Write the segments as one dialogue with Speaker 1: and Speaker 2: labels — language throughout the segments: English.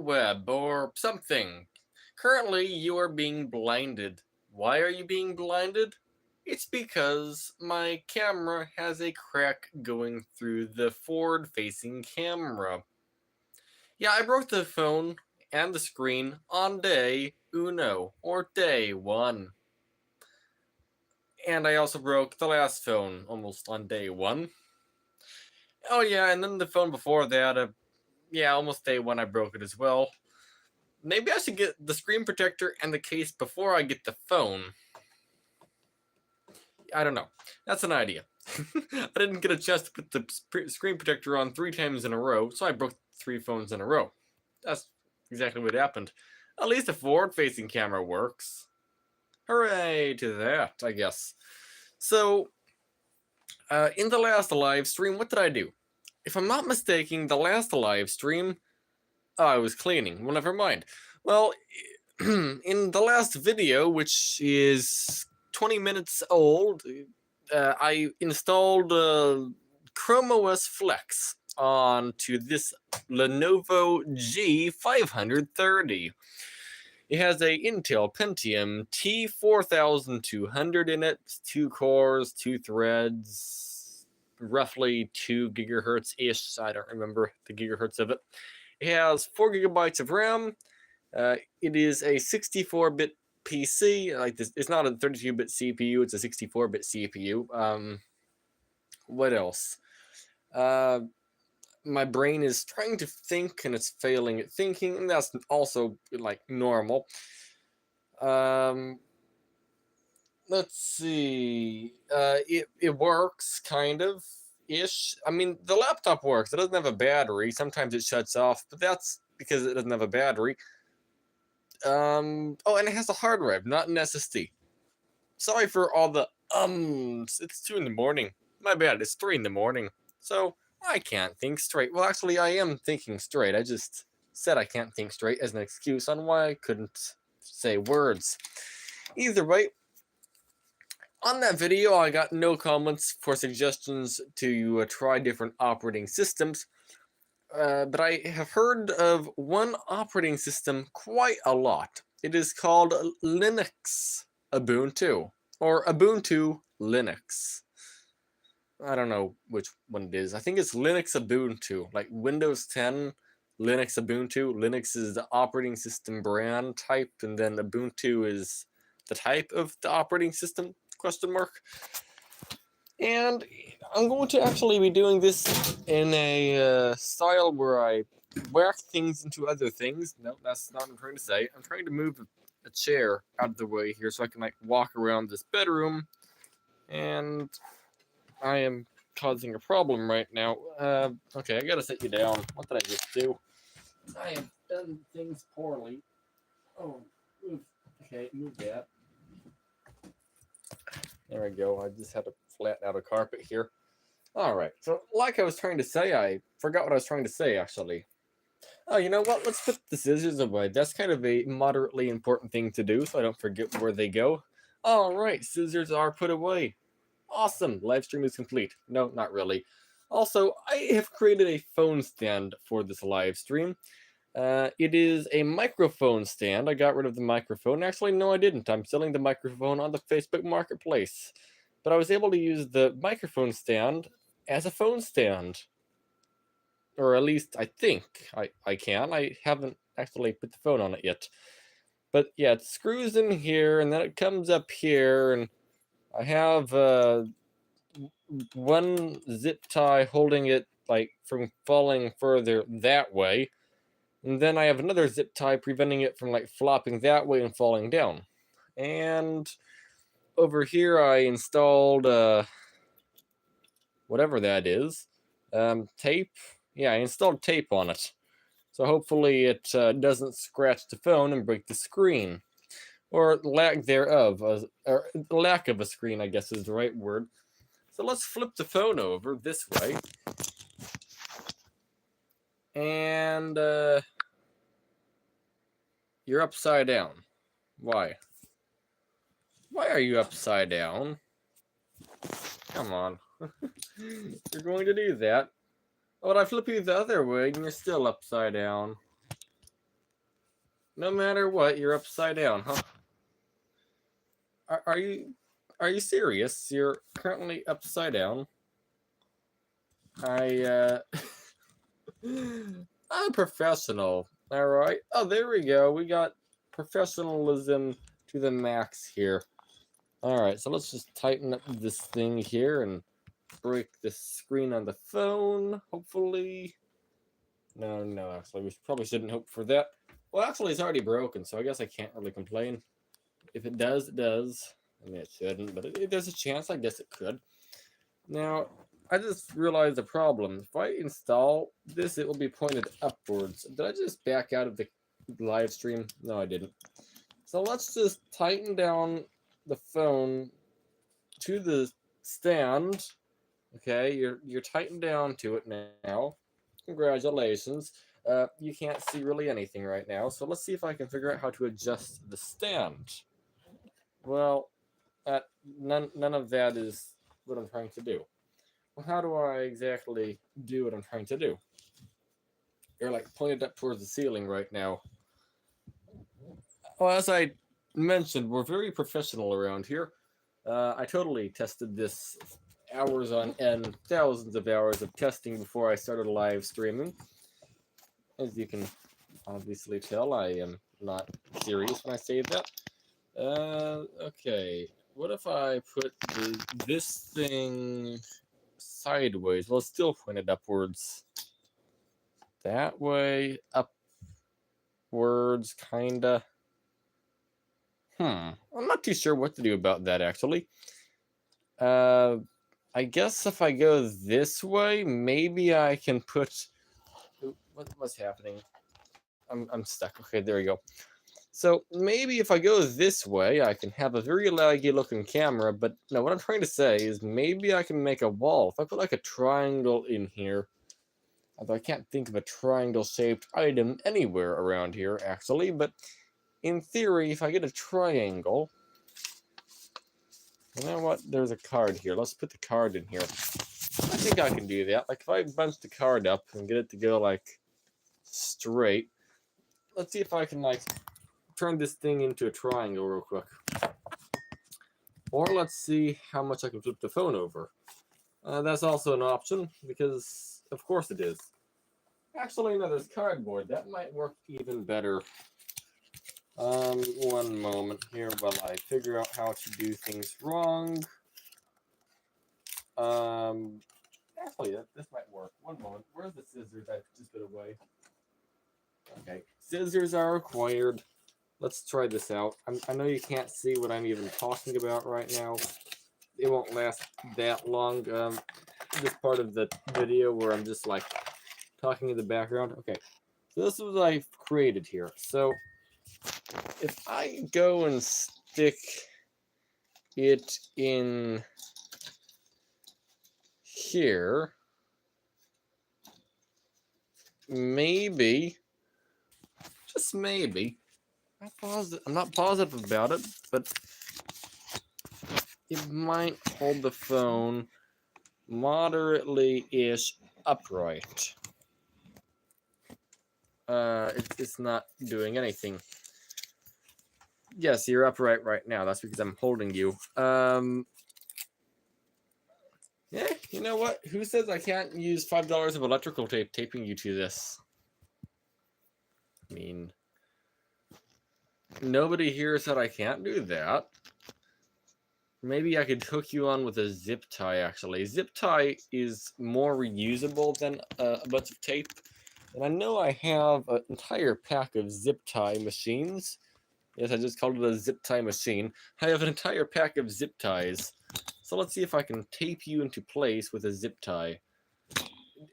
Speaker 1: web or something. Currently, you are being blinded. Why are you being blinded? It's because my camera has a crack going through the forward-facing camera. Yeah, I broke the phone and the screen on day uno, or day one. And I also broke the last phone almost on day one. Oh yeah, and then the phone before that, yeah, almost day one I broke it as well. Maybe I should get the screen protector and the case before I get the phone. I don't know. That's an idea. I didn't get a chance to put the screen protector on 3 times in a row, so I broke 3 phones in a row. That's exactly what happened. At least the forward-facing camera works. Hooray to that, I guess. So, in the last live stream, what did I do? If I'm not mistaken, the last live stream, I was cleaning. Well, never mind. Well, in the last video, which is 20 minutes old, I installed Chrome OS Flex onto this Lenovo G530. It has a Intel Pentium T4200 in it, 2 cores, 2 threads, roughly 2 GHz-ish. I don't remember the gigahertz of it. It has 4 GB of RAM. It is a 64-bit PC. Like this, it's not a 32-bit CPU. It's a 64-bit CPU. What else? My brain is trying to think and it's failing at thinking, and that's also like normal. Let's see. It works kind of ish. I mean, the laptop works. It doesn't have a battery. Sometimes it shuts off, but that's because it doesn't have a battery. Oh, and it has a hard drive, not an SSD. Sorry for all the It's 2 in the morning. My bad. It's 3 in the morning. So I can't think straight. Well, actually, I am thinking straight. I just said I can't think straight as an excuse on why I couldn't say words. Either way, on that video, I got no comments for suggestions to try different operating systems. But I have heard of one operating system quite a lot. It is called Linux Ubuntu, or Ubuntu Linux. I don't know which one it is. I think it's Linux Ubuntu, like Windows 10, Linux Ubuntu. Linux is the operating system brand type, and then Ubuntu is the type of the operating system, question mark. And I'm going to actually be doing this in a style where I whack things into other things. No, that's not what I'm trying to say. I'm trying to move a chair out of the way here so I can like walk around this bedroom. And I am causing a problem right now. Okay, I gotta set you down. What did I just do? I have done things poorly. Oh, move. Okay, move that. There we go. I just had to flatten out a carpet here. All right. So, like I was trying to say, I forgot what I was trying to say, actually. Oh, you know what? Let's put the scissors away. That's kind of a moderately important thing to do, so I don't forget where they go. All right. Scissors are put away. Awesome. Live stream is complete. No, not really. Also, I have created a phone stand for this live stream. It is a microphone stand. I got rid of the microphone. Actually, no, I didn't. I'm selling the microphone on the Facebook Marketplace. But I was able to use the microphone stand as a phone stand. Or at least I think I can. I haven't actually put the phone on it yet. But yeah, it screws in here, and then it comes up here, and I have one zip tie holding it like from falling further that way. And then I have another zip tie preventing it from like flopping that way and falling down. And over here I installed whatever that is, tape. Yeah, I installed tape on it. So hopefully it doesn't scratch the phone and break the screen. Or lack thereof, or lack of a screen, I guess is the right word. So let's flip the phone over this way. And you're upside down. Why? Why are you upside down? Come on. You're going to do that. Oh, but I flip you the other way and you're still upside down. No matter what, you're upside down, huh? Are you serious? You're currently upside down. I'm a professional. All right. Oh, there we go. We got professionalism to the max here. All right. So let's just tighten up this thing here and break the screen on the phone. Hopefully. No. Actually, we probably shouldn't hope for that. Well, actually, it's already broken, so I guess I can't really complain. If it does, it does. I mean, it shouldn't, but there's a chance. I guess it could. Now, I just realized the problem. If I install this, it will be pointed upwards. Did I just back out of the live stream? No, I didn't. So let's just tighten down the phone to the stand. Okay, you're tightened down to it now. Congratulations. You can't see really anything right now, so let's see if I can figure out how to adjust the stand. Well, none of that is what I'm trying to do. Well, how do I exactly do what I'm trying to do? You're like pointed up towards the ceiling right now. Well, as I mentioned, we're very professional around here. I totally tested this hours on end, thousands of hours of testing before I started live streaming. As you can obviously tell, I am not serious when I say that. Okay. What if I put this thing sideways? Well, it's still pointed upwards. That way, upwards, kinda. I'm not too sure what to do about that, actually. I guess if I go this way, maybe I can put... What's happening? I'm stuck. Okay, there we go. So maybe if I go this way, I can have a very laggy looking camera, but no, what I'm trying to say is maybe I can make a wall. If I put like a triangle in here, although I can't think of a triangle shaped item anywhere around here, actually, but in theory, if I get a triangle, you know what, there's a card here. Let's put the card in here. I think I can do that. Like if I bunch the card up and get it to go like straight, let's see if I can like turn this thing into a triangle real quick. Or let's see how much I can flip the phone over. That's also an option, because of course it is. Actually, no, there's cardboard. That might work even better. One moment here while I figure out how to do things wrong. Actually, this might work. One moment. Where's the scissors I just put away? Okay, scissors are required. Let's try this out. I know you can't see what I'm even talking about right now. It won't last that long. This part of the video where I'm just like talking in the background. Okay, so this is what I've created here. So if I go and stick it in here, maybe, just maybe, I'm not positive about it, but it might hold the phone moderately-ish upright. It's not doing anything. Yes, you're upright right now. That's because I'm holding you. Yeah, you know what? Who says I can't use $5 of electrical tape taping you to this? I mean, nobody here said I can't do that. Maybe I could hook you on with a zip tie, actually. Zip tie is more reusable than a bunch of tape. And I know I have an entire pack of zip tie machines. Yes, I just called it a zip tie machine. I have an entire pack of zip ties. So let's see if I can tape you into place with a zip tie.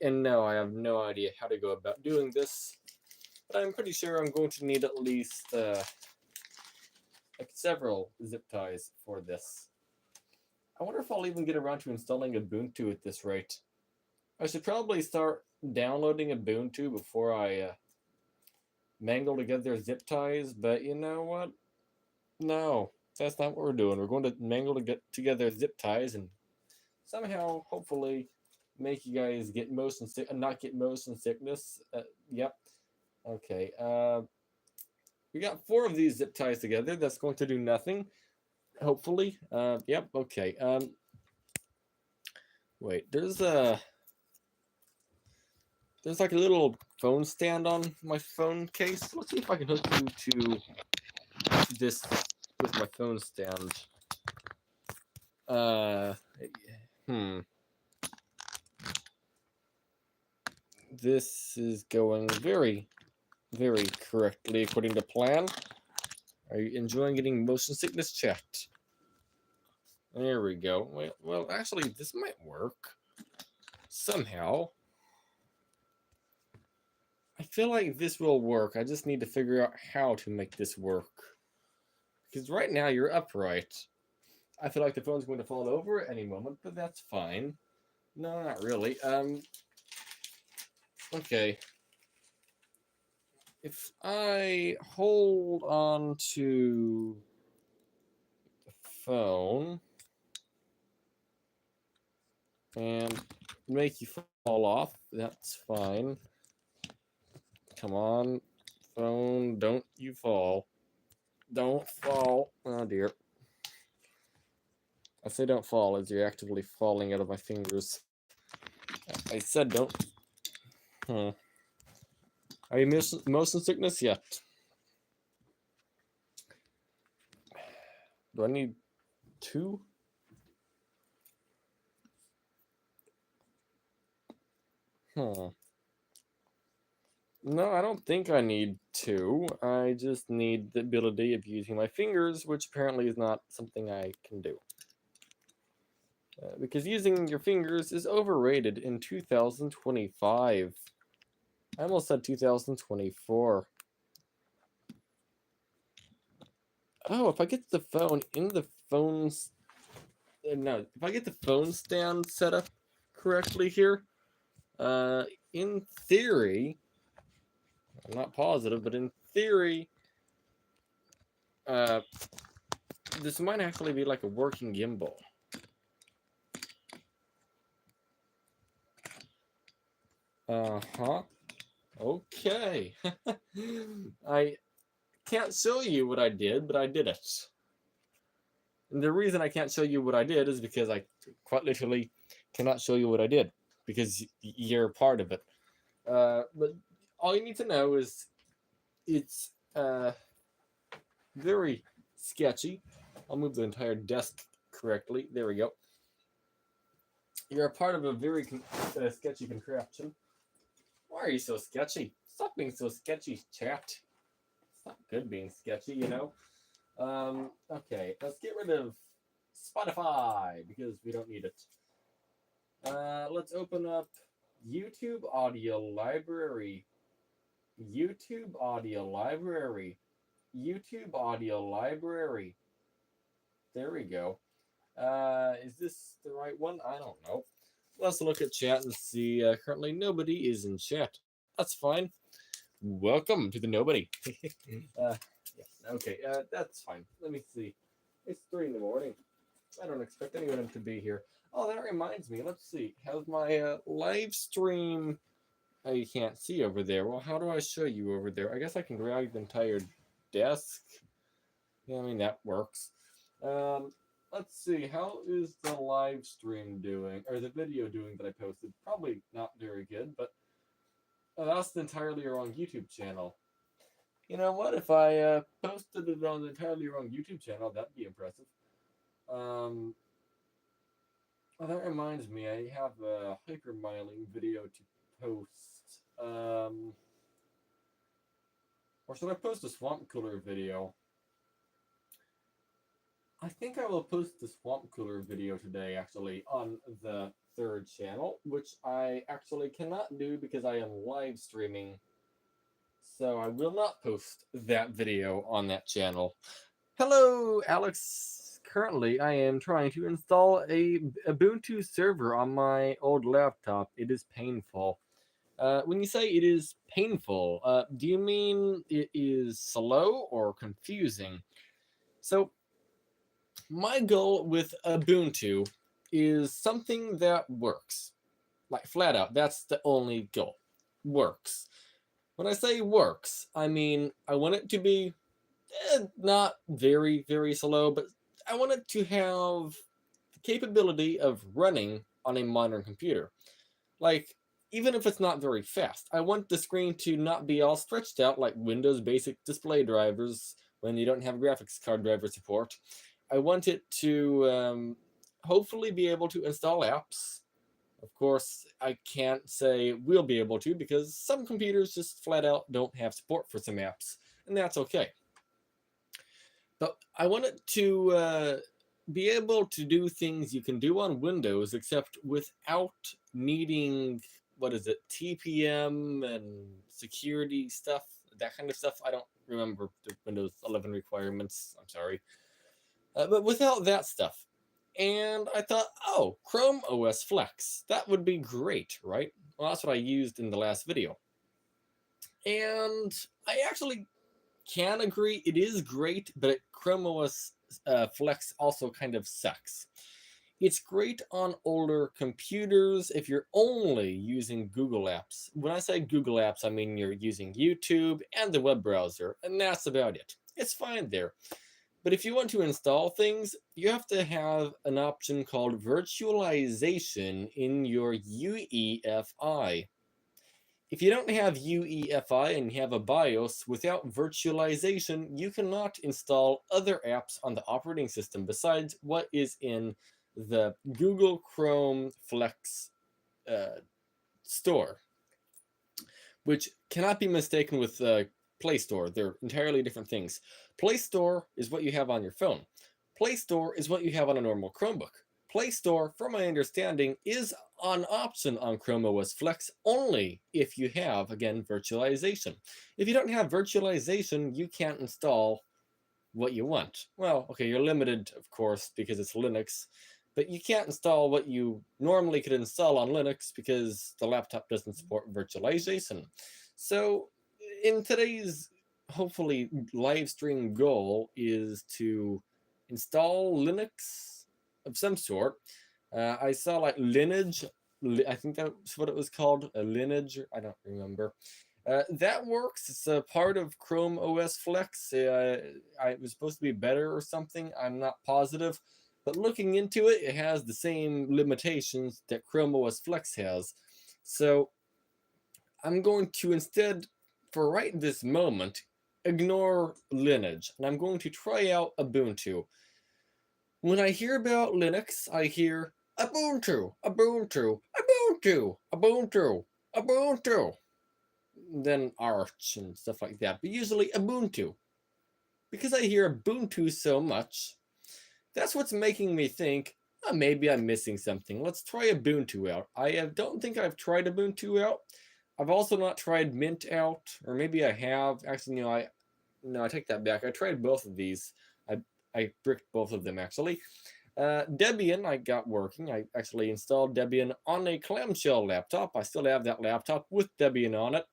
Speaker 1: And no, I have no idea how to go about doing this. But I'm pretty sure I'm going to need at least like several zip ties for this. I wonder if I'll even get around to installing Ubuntu at this rate. I should probably start downloading Ubuntu before I mangle together zip ties, but you know what? No, that's not what we're doing. We're going to mangle together zip ties and somehow, hopefully, make you guys get motion sick, not get motion sickness. Yep. Okay. We got 4 of these zip ties together. That's going to do nothing. Hopefully. Yep, okay. Wait, there's like a little phone stand on my phone case. Let's see if I can hook you to this with my phone stand. This is going very, very correctly according to plan. Are you enjoying getting motion sickness checked? There we go. Well, actually, this might work somehow. I feel like this will work. I just need to figure out how to make this work. Because right now you're upright. I feel like the phone's going to fall over at any moment, but that's fine. No, not really. Okay. If I hold on to the phone and make you fall off, that's fine. Come on, phone, don't you fall. Don't fall. Oh dear. I say don't fall as you're actively falling out of my fingers. I said don't. Are you motion sickness yet? Do I need 2? No, I don't think I need 2. I just need the ability of using my fingers, which apparently is not something I can do. Because using your fingers is overrated in 2025. I almost said 2024. Oh, if I get the phone in the phone's... No, if I get the phone stand set up correctly here, in theory, I'm not positive, but in theory, this might actually be like a working gimbal. Uh-huh. Okay. I can't show you what I did, but I did it. And the reason I can't show you what I did is because I quite literally cannot show you what I did, because you're part of it. But all you need to know is it's very sketchy. I'll move the entire desk correctly. There we go. You're a part of a very sketchy contraption. Why are you so sketchy? Stop being so sketchy, chat. It's not good being sketchy, you know? Okay, let's get rid of Spotify because we don't need it. Let's open up YouTube Audio Library. YouTube Audio Library. YouTube Audio Library. There we go. Is this the right one? I don't know. Let's look at chat and see. Currently, nobody is in chat. That's fine. Welcome to the nobody. Okay, that's fine. Let me see. It's 3 in the morning. I don't expect anyone to be here. Oh, that reminds me. Let's see. How's my live stream? Oh, you can't see over there. Well, how do I show you over there? I guess I can drag the entire desk. Yeah, I mean, that works. Let's see. How is the live stream doing? Or the video doing that I posted? Probably not very good, but that's the entirely wrong YouTube channel. You know what? If I posted it on the entirely wrong YouTube channel, that'd be impressive. Oh, that reminds me. I have a hypermiling video to post. Or should I post a swamp cooler video? I think I will post the swamp cooler video today, actually, on the 3rd channel, which I actually cannot do because I am live streaming. So I will not post that video on that channel. Hello, Alex. Currently, I am trying to install a Ubuntu server on my old laptop. It is painful. When you say it is painful, do you mean it is slow or confusing? So, my goal with Ubuntu is something that works. Like, flat out, that's the only goal. Works. When I say works, I mean I want it to be Not very, very slow, but I want it to have the capability of running on a modern computer. Like, even if it's not very fast, I want the screen to not be all stretched out like Windows basic display drivers when you don't have graphics card driver support. I want it to hopefully be able to install apps. Of course, I can't say we'll be able to because some computers just flat out don't have support for some apps, and that's okay. But I want it to be able to do things you can do on Windows, except without needing, what is it, TPM and security stuff, that kind of stuff. I don't remember the Windows 11 requirements. I'm sorry. But without that stuff. And I thought, oh, Chrome OS Flex. That would be great, right? Well, that's what I used in the last video. And I actually can agree it is great, but Chrome OS Flex also kind of sucks. It's great on older computers if you're only using Google Apps. When I say Google Apps, I mean you're using YouTube and the web browser, and that's about it. It's fine there. But if you want to install things, you have to have an option called virtualization in your UEFI. If you don't have UEFI and you have a BIOS, without virtualization, you cannot install other apps on the operating system besides what is in the Google Chrome Flex store, which cannot be mistaken with Play Store. They're entirely different things. Play Store is what you have on your phone. Play Store is what you have on a normal Chromebook. Play Store, from my understanding, is an option on Chrome OS Flex only if you have, again, virtualization. If you don't have virtualization, you can't install what you want. Well, okay, you're limited, of course, because it's Linux, but you can't install what you normally could install on Linux because the laptop doesn't support virtualization. So in today's, hopefully, live stream goal is to install Linux of some sort. I saw like Lineage, I think that's what it was called, a Lineage, I don't remember. That works. It's a part of Chrome OS Flex. It was supposed to be better or something. I'm not positive. But looking into it, it has the same limitations that Chrome OS Flex has. So I'm going to instead, for right this moment, ignore Lineage. And I'm going to try out Ubuntu. When I hear about Linux, I hear Ubuntu, Ubuntu, Ubuntu, Ubuntu, Ubuntu. Then Arch and stuff like that, but usually Ubuntu. Because I hear Ubuntu so much, that's what's making me think, oh, maybe I'm missing something. Let's try Ubuntu out. I don't think I've tried Ubuntu out. I've also not tried Mint out, or maybe I have. Actually, no, I take that back. I tried both of these. I bricked both of them, actually. Debian I got working. I actually installed Debian on a clamshell laptop. I still have that laptop with Debian on it.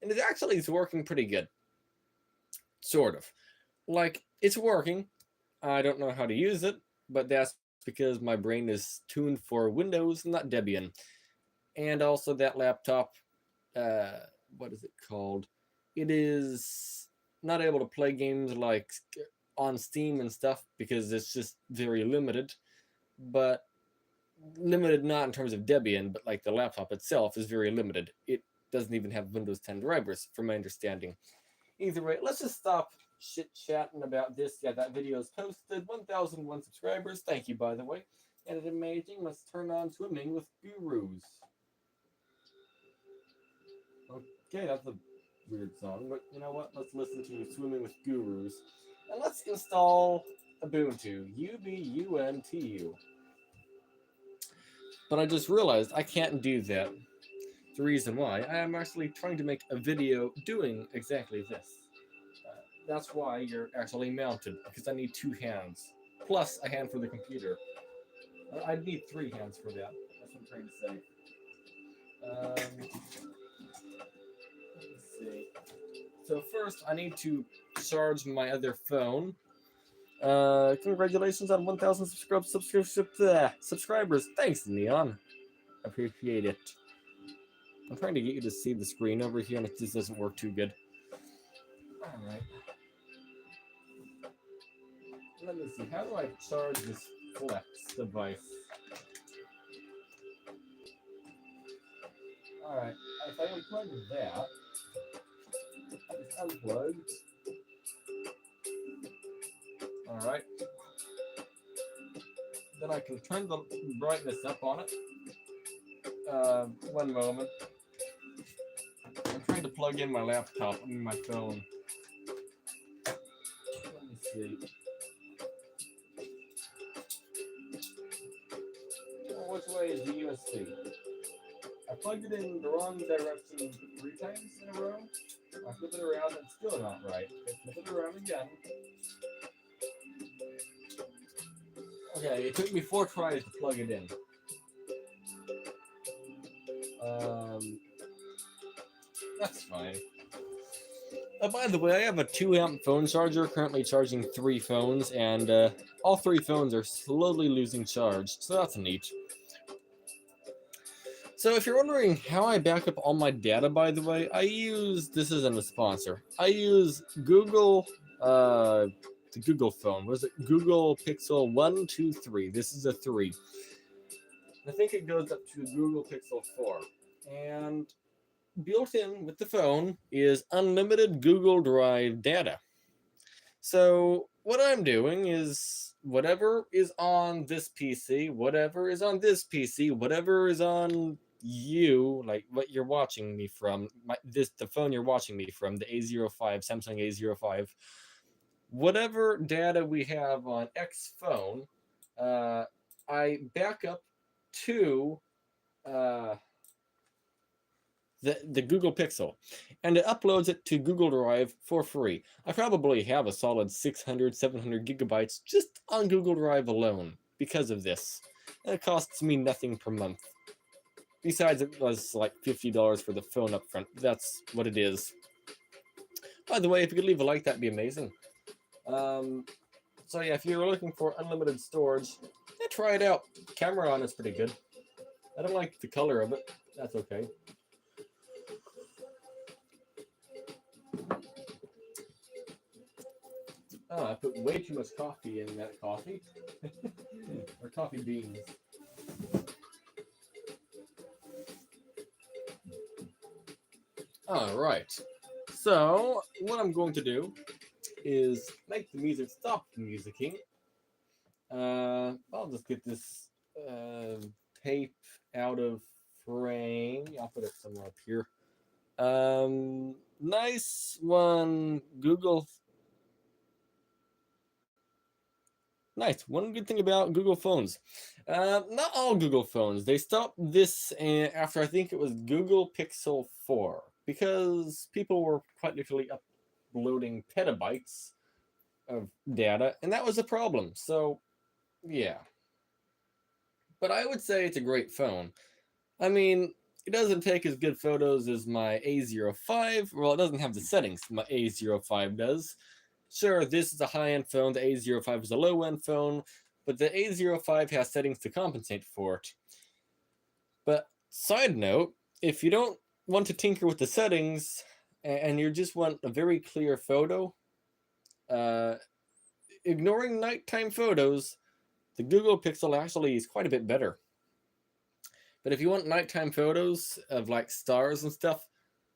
Speaker 1: And it actually is working pretty good. Sort of. Like, it's working. I don't know how to use it, but that's because my brain is tuned for Windows, not Debian. And also that laptop, what is it called? It is not able to play games like on Steam and stuff because it's just very limited. But limited not in terms of Debian, but like the laptop itself is very limited. It doesn't even have Windows 10 drivers, from my understanding. Either way, let's just stop chit-chatting about this. Yeah, that video is posted. 1,001 subscribers. Thank you, by the way. And it's amazing. Let's turn on Swimming with Gurus. Okay, that's a weird song, but you know what? Let's listen to Swimming with Gurus. And let's install Ubuntu. Ubuntu. But I just realized I can't do that. The reason why, I am actually trying to make a video doing exactly this. That's why you're actually mounted, because I need 2 hands, plus a hand for the computer. I'd need 3 hands for that. That's what I'm trying to say. Let's see. So first, I need to charge my other phone. Congratulations on 1,000 subscribers. Thanks, Neon. Appreciate it. I'm trying to get you to see the screen over here, and it just doesn't work too good. Alright. Let me see, how do I charge this Flex device? Alright, if I unplug that, just unplug. Alright. Then I can turn the brightness up on it. One moment. I'm trying to plug in my laptop, my phone. Let me see. Oh, which way is the USB? I plugged it in the wrong direction 3 times in a row. I flip it around and it's still not right. I flip it around again. Okay, it took me 4 tries to plug it in. That's fine. By the way, I have a 2-amp phone charger currently charging 3 phones, and all 3 phones are slowly losing charge, so that's neat. So if you're wondering how I back up all my data, by the way, this isn't a sponsor, I use Google, the Google phone. Was it Google Pixel 1, 2, 3? This is a 3. I think it goes up to Google Pixel 4. And built in with the phone is unlimited Google Drive data. So what I'm doing is whatever is on this PC, whatever is on this PC, whatever is on you, like what you're watching me from, the phone you're watching me from, the A05, Samsung A05, whatever data we have on X phone, I back up to the Google Pixel, and it uploads it to Google Drive for free. I probably have a solid 600, 700 gigabytes just on Google Drive alone because of this. And it costs me nothing per month. Besides, it was like $50 for the phone up front. That's what it is. By the way, if you could leave a like, that'd be amazing. So yeah, if you're looking for unlimited storage, yeah, try it out. Camera on is pretty good. I don't like the color of it. That's okay. Oh, I put way too much coffee in that coffee. Or coffee beans. Alright. So, what I'm going to do is make the music stop musicking. I'll just get this tape out of frame. I'll put it somewhere up here. Nice one, Google. Nice. One good thing about Google phones. Not all Google phones. They stopped this after I think it was Google Pixel 4 because people were quite literally uploading petabytes of data, and that was a problem. So, yeah. But I would say it's a great phone. I mean, it doesn't take as good photos as my A05. Well, it doesn't have the settings my A05 does. Sure, this is a high-end phone, the A05 is a low-end phone, but the A05 has settings to compensate for it. But side note, if you don't want to tinker with the settings, and you just want a very clear photo, ignoring nighttime photos, the Google Pixel actually is quite a bit better. But if you want nighttime photos of like stars and stuff,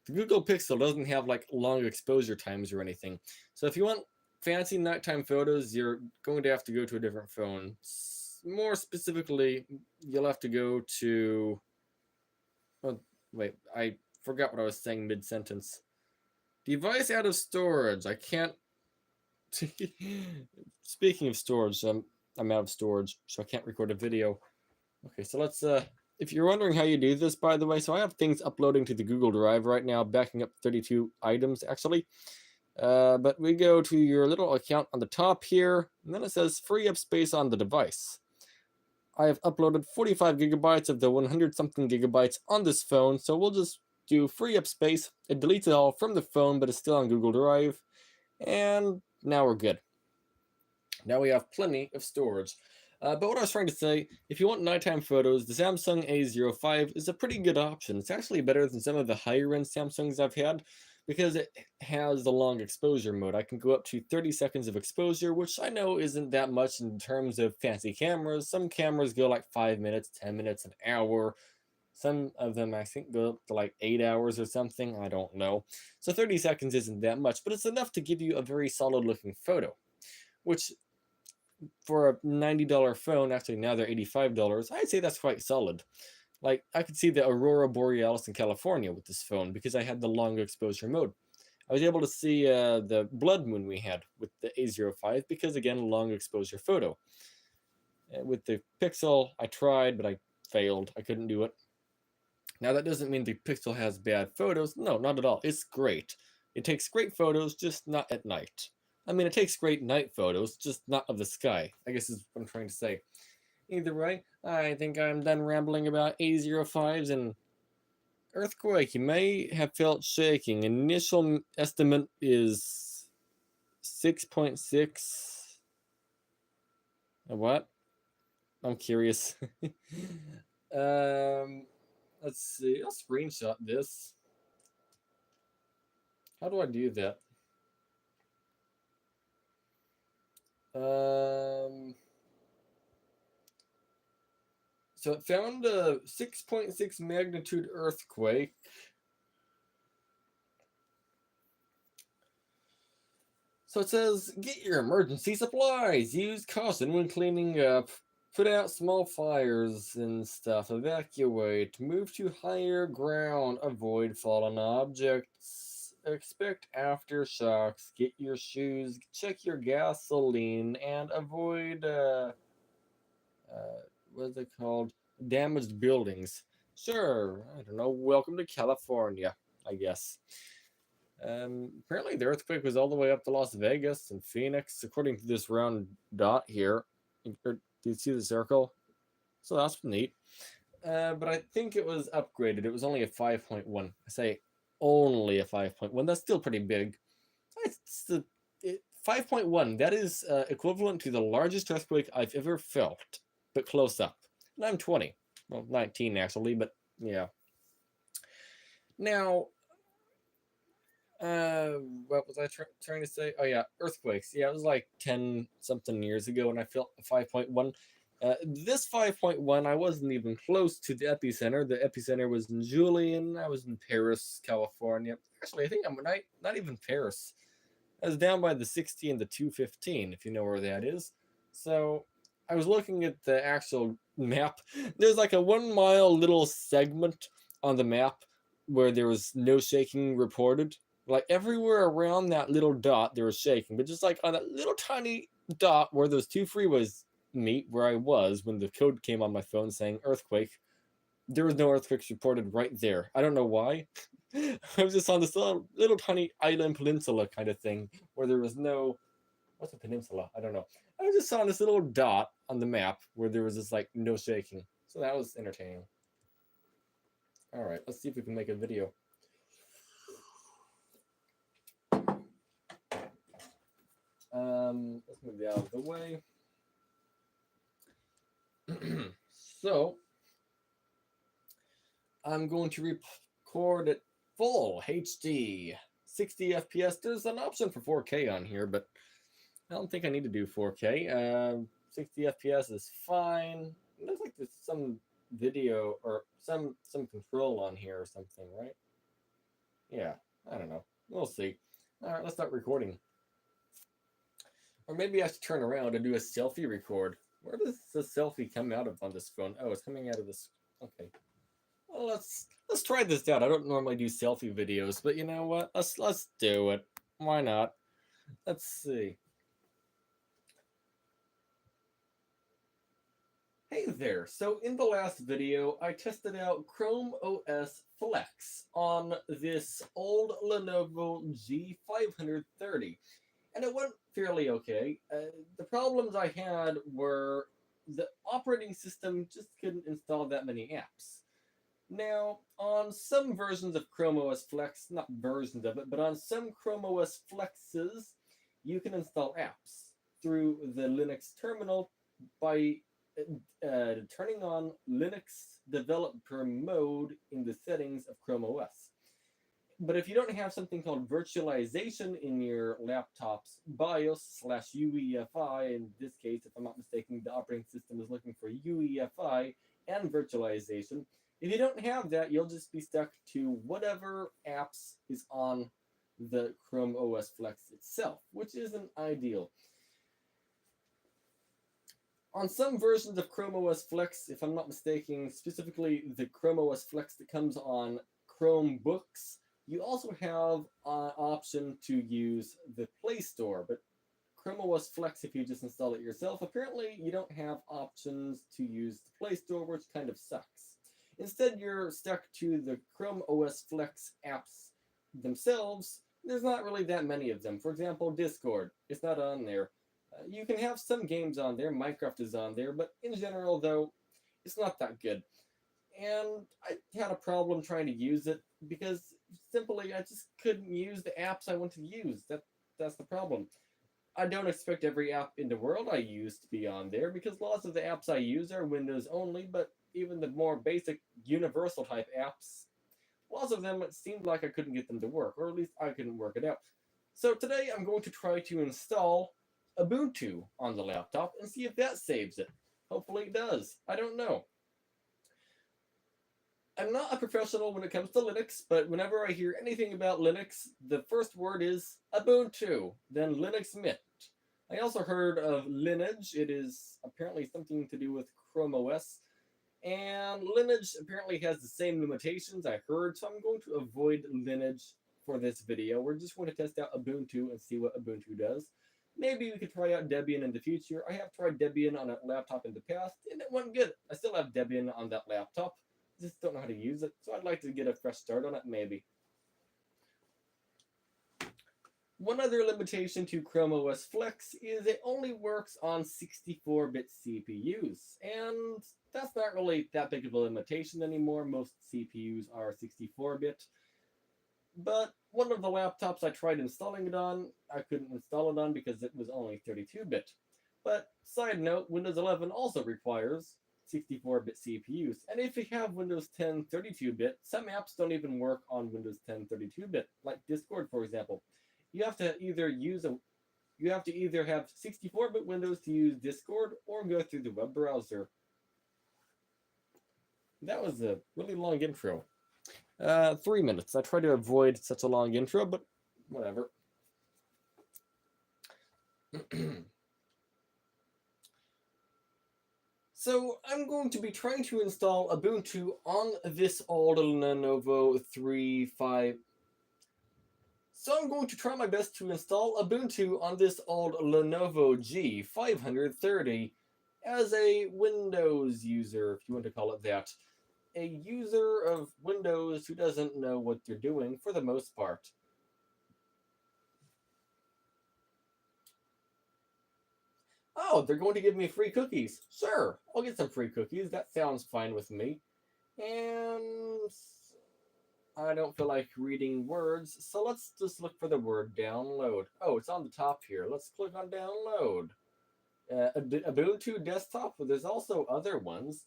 Speaker 1: the Google Pixel doesn't have like long exposure times or anything. So if you want fancy nighttime photos, you're going to have to go to a different phone. More specifically, you'll have to go to... Oh, wait, I forgot what I was saying mid-sentence. Device out of storage. I can't... Speaking of storage, I'm out of storage, so I can't record a video. Okay, so let's... If you're wondering how you do this, by the way, so I have things uploading to the Google Drive right now, backing up 32 items, actually. But we go to your little account on the top here, and then it says free up space on the device. I have uploaded 45 gigabytes of the 100-something gigabytes on this phone, so we'll just do free up space. It deletes it all from the phone, but it's still on Google Drive. And now we're good. Now we have plenty of storage. But what I was trying to say, if you want nighttime photos, the Samsung A05 is a pretty good option. It's actually better than some of the higher-end Samsungs I've had, because it has the long exposure mode. I can go up to 30 seconds of exposure, which I know isn't that much in terms of fancy cameras. Some cameras go like 5 minutes, 10 minutes, an hour. Some of them I think go up to like 8 hours or something. I don't know. So 30 seconds isn't that much, but it's enough to give you a very solid looking photo, which for a $90 phone, actually now they're $85, I'd say that's quite solid. Like, I could see the Aurora Borealis in California with this phone because I had the long exposure mode. I was able to see the blood moon we had with the A05 because, again, long exposure photo. With the Pixel, I tried, but I failed. I couldn't do it. Now, that doesn't mean the Pixel has bad photos. No, not at all. It's great. It takes great photos, just not at night. I mean, it takes great night photos, just not of the sky, I guess is what I'm trying to say. Either way, I think I'm done rambling about A05s and earthquake. You may have felt shaking. Initial estimate is 6.6. What? I'm curious. Let's see. I'll screenshot this. How do I do that? So it found a 6.6 magnitude earthquake. So it says, get your emergency supplies. Use caution when cleaning up. Put out small fires and stuff. Evacuate. Move to higher ground. Avoid fallen objects. Expect aftershocks. Get your shoes. Check your gasoline. And avoid, what's it called? Damaged buildings. Sure, I don't know. Welcome to California, I guess. Apparently, the earthquake was all the way up to Las Vegas and Phoenix, according to this round dot here. Do you see the circle? So that's neat. But I think it was upgraded. It was only a 5.1. I say only a 5.1. That's still pretty big. It's the 5.1. That is equivalent to the largest earthquake I've ever felt, but close up. And I'm 20. Well, 19 actually, but yeah. Now, what was I trying to say? Oh yeah, earthquakes. Yeah, it was like 10 something years ago when I felt 5.1. This 5.1, I wasn't even close to the epicenter. The epicenter was in Julian. I was in Paris, California. Actually, I think I'm not even Paris. I was down by the 60 and the 215, if you know where that is. So I was looking at the actual map. There's like a 1 mile little segment on the map where there was no shaking reported. Like everywhere around that little dot, there was shaking, but just like on that little tiny dot where those two freeways meet, where I was when the code came on my phone saying earthquake, there was no earthquakes reported right there. I don't know why. I was just on this little tiny island peninsula kind of thing where there was no. What's a peninsula? I don't know. I was just on this little dot on the map where there was just like no shaking. So that was entertaining. All right, let's see if we can make a video. Let's move that out of the way. So, I'm going to record at full HD, 60 FPS. There's an option for 4K on here, but I don't think I need to do 4K. 60 FPS is fine. It looks like there's some video or some control on here or something, right? Yeah, I don't know. We'll see. All right, let's start recording. Or maybe I should turn around and do a selfie record. Where does the selfie come out of on this phone? Oh, it's coming out of this. Okay. Well, let's try this out. I don't normally do selfie videos, but you know what? Let's do it. Why not? Let's see. Hey there. So in the last video, I tested out Chrome OS Flex on this old Lenovo G530. And it went fairly okay. The problems I had were the operating system just couldn't install that many apps. Now, on some versions of Chrome OS Flex, not versions of it, but on some Chrome OS Flexes, you can install apps through the Linux terminal by turning on Linux developer mode in the settings of Chrome OS. But if you don't have something called virtualization in your laptop's BIOS slash UEFI, in this case, if I'm not mistaken, the operating system is looking for UEFI and virtualization. If you don't have that, you'll just be stuck to whatever apps is on the Chrome OS Flex itself, which isn't ideal. On some versions of Chrome OS Flex, if I'm not mistaken, specifically the Chrome OS Flex that comes on Chromebooks, you also have an option to use the Play Store, but Chrome OS Flex, if you just install it yourself, apparently you don't have options to use the Play Store, which kind of sucks. Instead, you're stuck to the Chrome OS Flex apps themselves. There's not really that many of them. For example, Discord, it's not on there. You can have some games on there, Minecraft is on there, but in general, though, it's not that good. And I had a problem trying to use it because simply I just couldn't use the apps I wanted to use. That's the problem. I don't expect every app in the world I use to be on there because lots of the apps I use are Windows only, but even the more basic universal type apps, lots of them it seemed like I couldn't get them to work, or at least I couldn't work it out. So today I'm going to try to install Ubuntu on the laptop and see if that saves it. Hopefully it does. I don't know. I'm not a professional when it comes to Linux, but whenever I hear anything about Linux, the first word is Ubuntu, then Linux Mint. I also heard of Lineage. It is apparently something to do with Chrome OS. And Lineage apparently has the same limitations I heard, so I'm going to avoid Lineage for this video. We're just going to test out Ubuntu and see what Ubuntu does. Maybe we could try out Debian in the future. I have tried Debian on a laptop in the past, and it went good. I still have Debian on that laptop. Just don't know how to use it, so I'd like to get a fresh start on it, maybe. One other limitation to Chrome OS Flex is it only works on 64-bit CPUs, and that's not really that big of a limitation anymore. Most CPUs are 64-bit, but one of the laptops I tried installing it on, I couldn't install it on because it was only 32-bit. But side note, Windows 11 also requires 64-bit CPUs. And if you have Windows 10 32-bit, some apps don't even work on Windows 10 32-bit, like Discord, for example. You have to either have 64-bit Windows to use Discord or go through the web browser. That was a really long intro. 3 minutes. I try to avoid such a long intro, but whatever. So I'm going to be trying to install Ubuntu on this old Lenovo 3.5. So I'm going to try my best to install Ubuntu on this old Lenovo G530 as a Windows user, if you want to call it that. A user of Windows who doesn't know what they're doing for the most part. Oh, they're going to give me free cookies. Sure, I'll get some free cookies. That sounds fine with me. And I don't feel like reading words, so let's just look for the word download. Oh, it's on the top here. Let's click on download. Ubuntu desktop, but there's also other ones.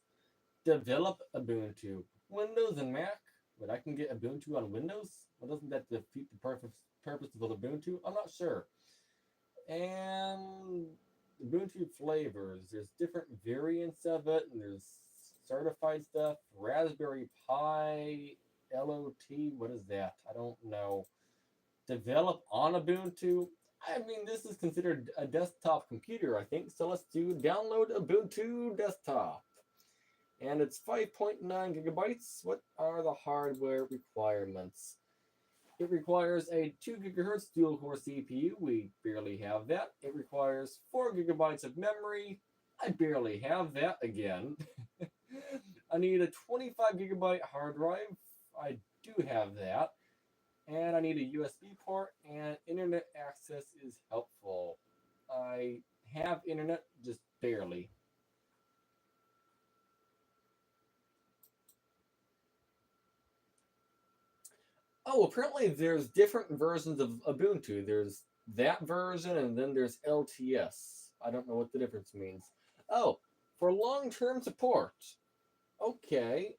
Speaker 1: Develop Ubuntu. Windows and Mac, but I can get Ubuntu on Windows? Well, doesn't that defeat the purpose of Ubuntu? I'm not sure. And Ubuntu flavors. There's different variants of it, and there's certified stuff. Raspberry Pi, LOT, what is that? I don't know. Develop on Ubuntu. I mean, this is considered a desktop computer, I think. So let's do download Ubuntu desktop. And it's 5.9 gigabytes. What are the hardware requirements? It requires a 2 gigahertz dual-core CPU. We barely have that. It requires 4 gigabytes of memory. I barely have that again. I need a 25 gigabyte hard drive. I do have that. And I need a USB port, and internet access is helpful. I have internet, just barely. Oh, apparently there's different versions of Ubuntu. There's that version, and then there's LTS. I don't know what the difference means. Oh, for long-term support. Okay,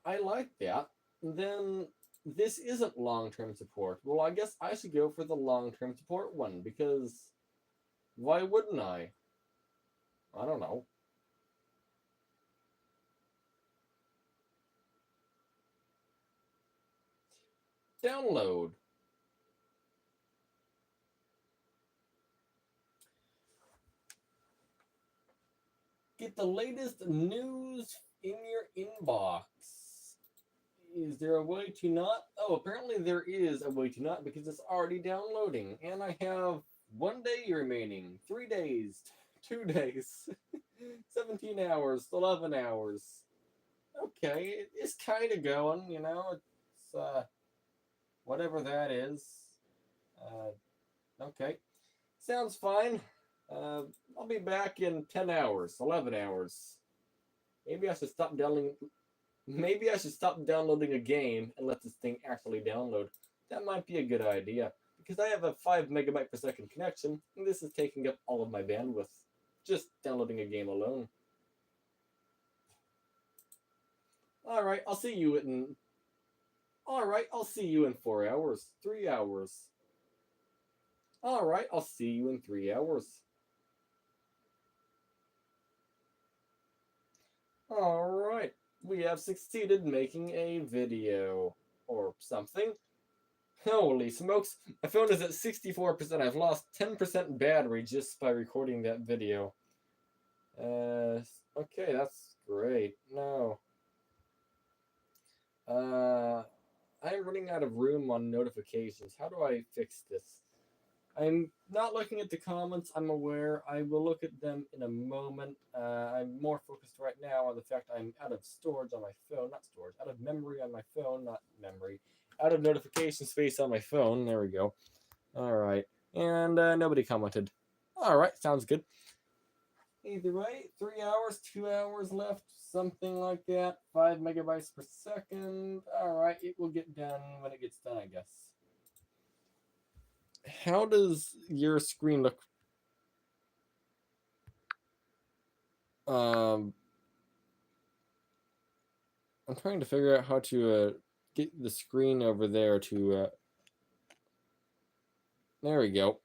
Speaker 1: I like that. Then this isn't long-term support. Well, I guess I should go for the long-term support one, because why wouldn't I? I don't know. Download. Get the latest news in your inbox. Is there a way to not? Oh, apparently there is a way to not, because it's already downloading. And I have 1 day remaining, 3 days, 2 days, 17 hours, 11 hours. Okay, it's kind of going, you know. It's whatever that is. Okay, sounds fine. I'll be back in 10 hours, 11 hours. Maybe I should stop downloading. Maybe I should stop downloading a game and let this thing actually download. That might be a good idea, because I have a 5 megabyte per second connection, and this is taking up all of my bandwidth, just downloading a game alone. Alright, I'll see you in... Alright, I'll see you in 4 hours, 3 hours. Alright, I'll see you in 3 hours. Alright, we have succeeded making a video. Or something. Holy smokes, my phone is at 64%. I've lost 10% battery just by recording that video. Okay, that's great. No. I'm running out of room on notifications. How do I fix this? I'm not looking at the comments, I'm aware. I will look at them in a moment. I'm more focused right now on the fact I'm out of storage on my phone. Not storage, out of memory on my phone, not memory. Out of notification space on my phone. There we go. Alright. And nobody commented. Alright, sounds good. Either way, 3 hours, 2 hours left, something like that. 5 megabytes per second. Alright, it will get done when it gets done, I guess. How does your screen look? I'm trying to figure out how to get the screen over there to... There we go.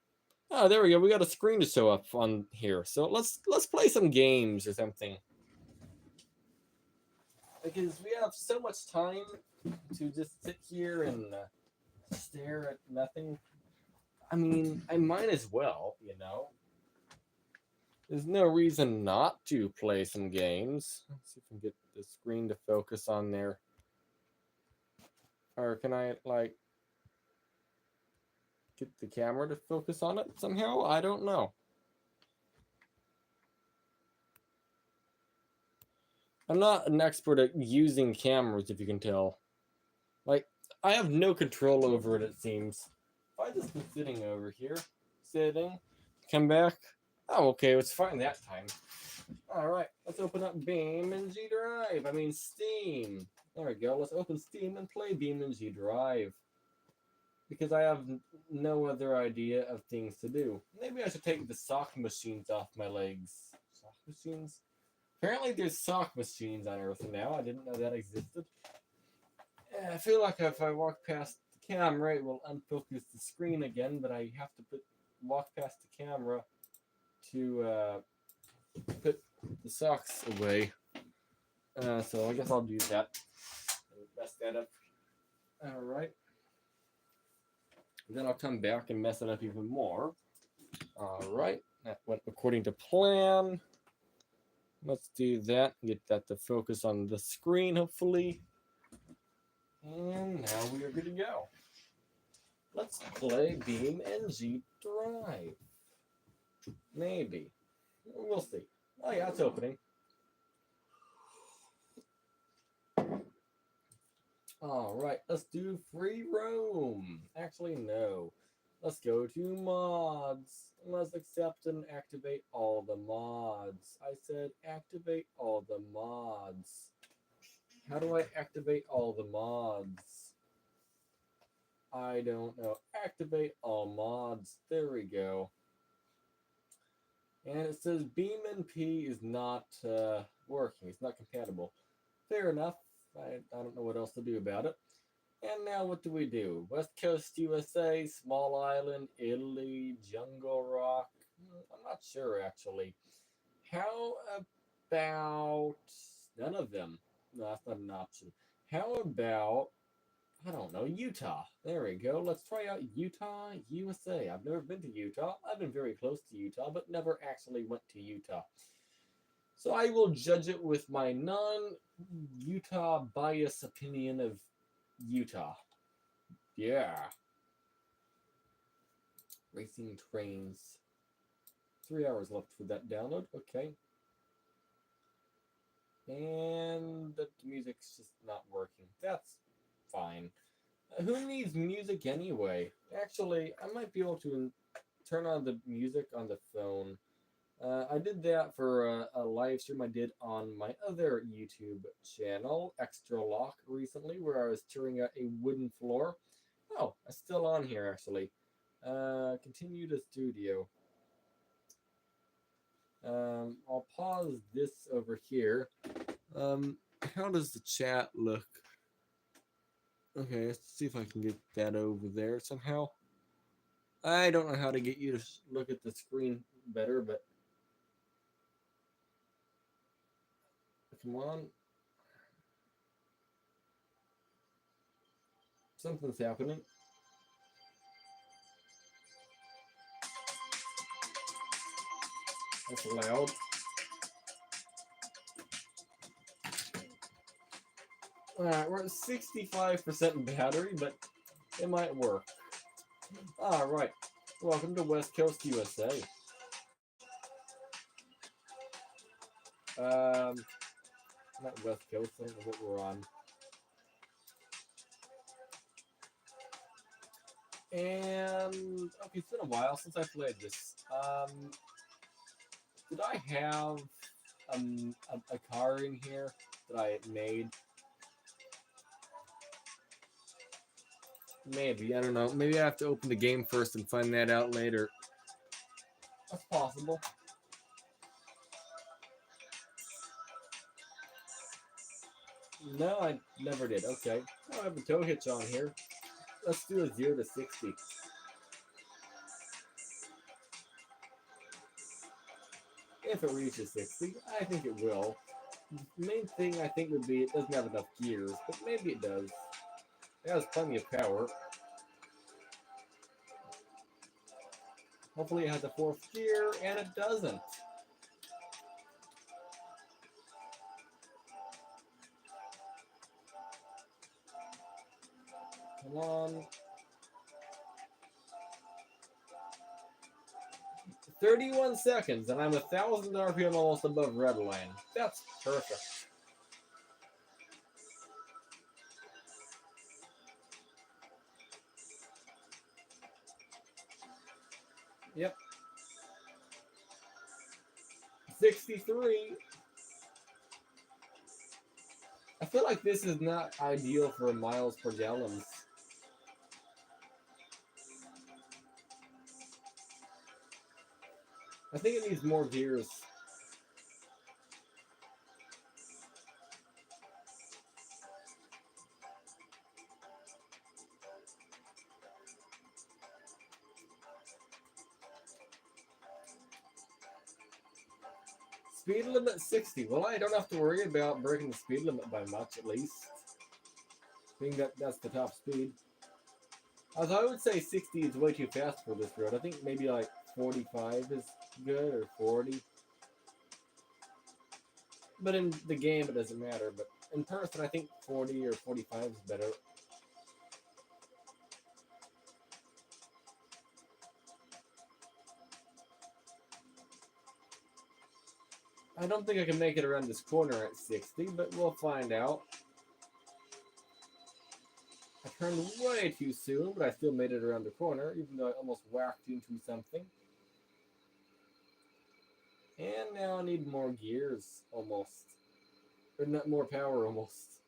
Speaker 1: Oh, there we go. We got a screen to show up on here. So let's play some games or something. Because we have so much time to just sit here and stare at nothing. I mean, I might as well, you know. There's no reason not to play some games. Let's see if I can get the screen to focus on there. Or can I, like, get the camera to focus on it somehow? I don't know. I'm not an expert at using cameras, if you can tell. Like, I have no control over it, it seems. If I just been sitting over here, come back. Oh, okay, it's fine that time. Alright, let's open up BeamNG Drive. I mean Steam. There we go. Let's open Steam and play BeamNG Drive. Because I have no other idea of things to do. Maybe I should take the sock machines off my legs. Sock machines? Apparently there's sock machines on Earth now. I didn't know that existed. I feel like if I walk past the camera, it will unfocus the screen again, but I have to walk past the camera to put the socks away. So I guess I'll do that. Mess that up. Alright. Then I'll come back and mess it up even more. Alright. That went according to plan. Let's do that. Get that to focus on the screen, hopefully. And now we are good to go. Let's play BeamNG Drive. Maybe. We'll see. Oh yeah, it's opening. Alright, let's do free roam. Actually, no. Let's go to mods. Let's accept and activate all the mods. I said activate all the mods. How do I activate all the mods? I don't know. Activate all mods. There we go. And it says BeamNP is not working. It's not compatible. Fair enough. I don't know what else to do about it. And now what do? West Coast USA, Small Island, Italy, Jungle Rock. I'm not sure actually. How about none of them? No, that's not an option. How about I don't know, Utah. There we go. Let's try out Utah, USA. I've never been to Utah. I've been very close to Utah, but never actually went to Utah. So I will judge it with my non-Utah bias opinion of Utah. Yeah. Racing Trains. 3 hours left for that download. Okay. And the music's just not working. That's fine. Who needs music anyway? Actually, I might be able to turn on the music on the phone. I did that for a live stream I did on my other YouTube channel, Extra Lock, recently, where I was touring out a wooden floor. Oh, it's still on here, actually. Continue to studio. I'll pause this over here. How does the chat look? Okay, let's see if I can get that over there somehow. I don't know how to get you to look at the screen better, but come on. Something's happening. That's loud. Alright, we're at 65% battery, but it might work. Alright, welcome to West Coast USA. Not West Coast, I don't know what we're on. And, okay, it's been a while since I played this. Did I have a car in here that I made? Maybe, I don't know. Maybe I have to open the game first and find that out later. That's possible. No, I never did. Okay. I have a tow hitch on here. Let's do a 0 to 60. If it reaches 60, I think it will. The main thing I think would be it doesn't have enough gears, but maybe it does. It has plenty of power. Hopefully it has a fourth gear, and it doesn't. Come on. 31 seconds, and I'm 1,000 RPM almost above red line. That's perfect. Yep. 63. I feel like this is not ideal for miles per gallon. I think it needs more gears. Speed limit 60. Well, I don't have to worry about breaking the speed limit by much, at least. Being that that's the top speed. Although I would say 60 is way too fast for this road. I think maybe like 45 is good, or 40. But in the game, it doesn't matter. But in person, I think 40 or 45 is better. I don't think I can make it around this corner at 60, but we'll find out. I turned way too soon, but I still made it around the corner, even though I almost whacked into something. And now I need more gears, almost. Or not more power, almost.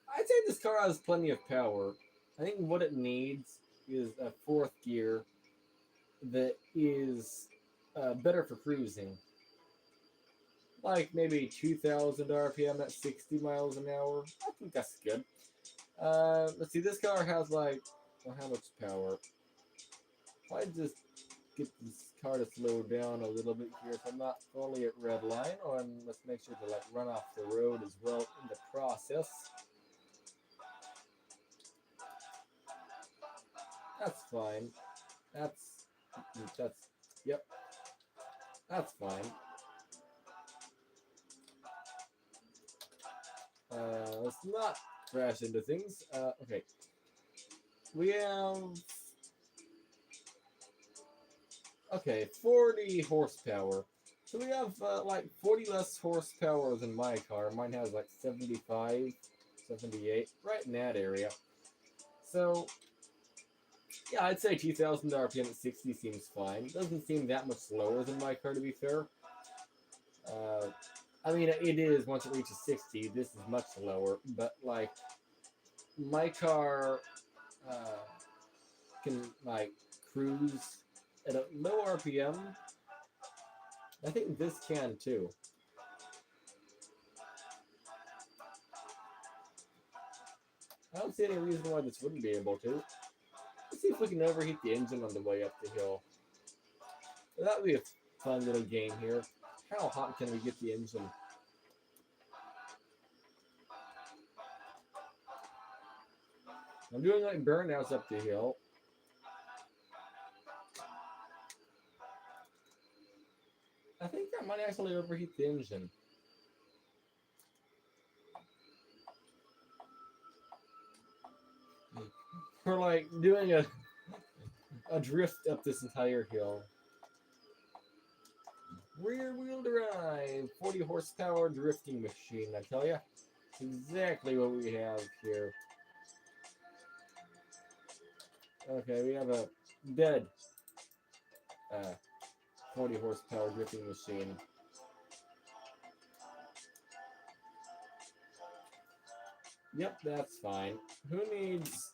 Speaker 1: I'd say this car has plenty of power. I think what it needs is a fourth gear that is better for cruising. like maybe 2,000 RPM at 60 miles an hour. I think that's good. Let's see, this car has like, well, how much power? If I just get this car to slow down a little bit here, if I'm not fully at red line, and let's make sure to like run off the road as well in the process. That's fine. That's, yep. That's fine. Let's not crash into things. Okay. We have, okay, 40 horsepower. So we have like 40 less horsepower than my car. Mine has like 75, 78, right in that area. So yeah, I'd say 2,000 RPM at 60 seems fine. Doesn't seem that much slower than my car, to be fair. I mean, it is once it reaches 60. This is much lower, but like my car can like cruise at a low RPM. I think this can too. I don't see any reason why this wouldn't be able to. Let's see if we can overheat the engine on the way up the hill. That would be a fun little game here. How hot can we get the engine? I'm doing like burnouts up the hill. I think that might actually overheat the engine. We're like doing a drift up this entire hill. Rear wheel drive, 40 horsepower drifting machine, I tell ya. It's exactly what we have here. Okay, we have a dead 40 horsepower drifting machine. Yep, that's fine. Who needs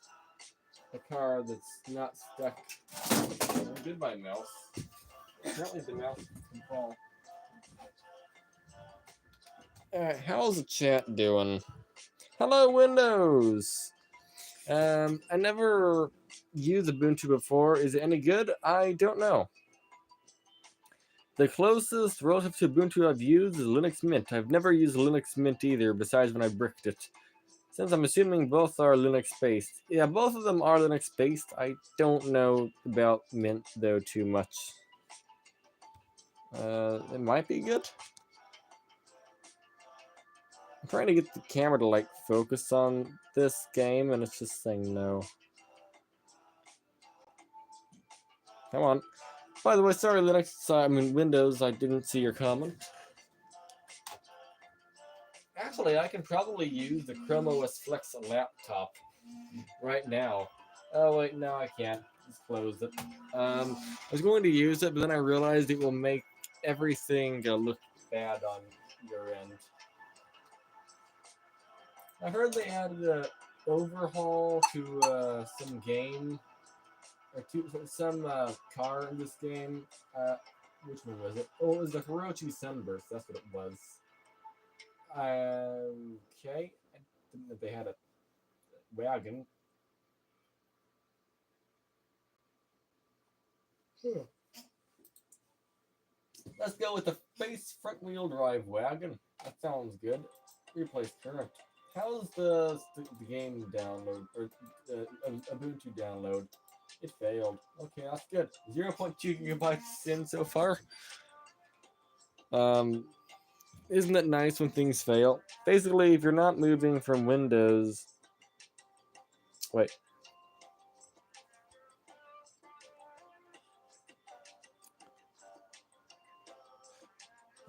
Speaker 1: a car that's not stuck? Goodbye, mouse. Apparently the mouse can fall. Alright, how's the chat doing? Hello, Windows! I never used Ubuntu before. Is it any good? I don't know. The closest relative to Ubuntu I've used is Linux Mint. I've never used Linux Mint either, besides when I bricked it. Since I'm assuming both are Linux-based. Yeah, both of them are Linux-based. I don't know about Mint, though, too much. It might be good. I'm trying to get the camera to, like, focus on this game, and it's just saying no. Come on. By the way, sorry, Linux, I mean Windows, I didn't see your comment. Actually, I can probably use the Chrome OS Flex laptop right now. Oh, wait, no, I can't. Just close it. I was going to use it, but then I realized it will make everything look bad on your end. I heard they added an overhaul to some game, or to some car in this game. Which one was it? Oh, it was the Hirochi Sunburst. That's what it was. Okay. I didn't know they had a wagon. Let's go with the face front wheel drive wagon. That sounds good. Replace current. How's the game download, or Ubuntu download? It failed. Okay, that's good. 0.2 gigabytes in so far. Isn't it nice when things fail? Basically, if you're not moving from Windows... Wait.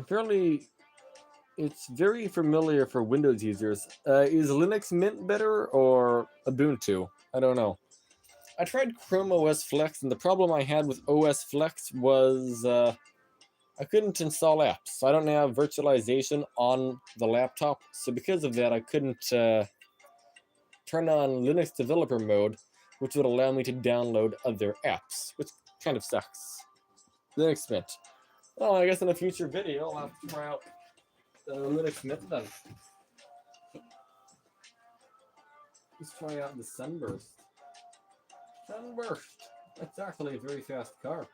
Speaker 1: Apparently, it's very familiar for Windows users. Is Linux Mint better or Ubuntu? I don't know. I tried Chrome OS Flex, and the problem I had with OS Flex was I couldn't install apps. I don't have virtualization on the laptop, so because of that, I couldn't turn on Linux developer mode, which would allow me to download other apps, which kind of sucks. Linux Mint. Well, I guess in a future video, I'll have to try out Linux Mint then. Let's try out the Sunburst. Sunburst! That's actually a very fast car.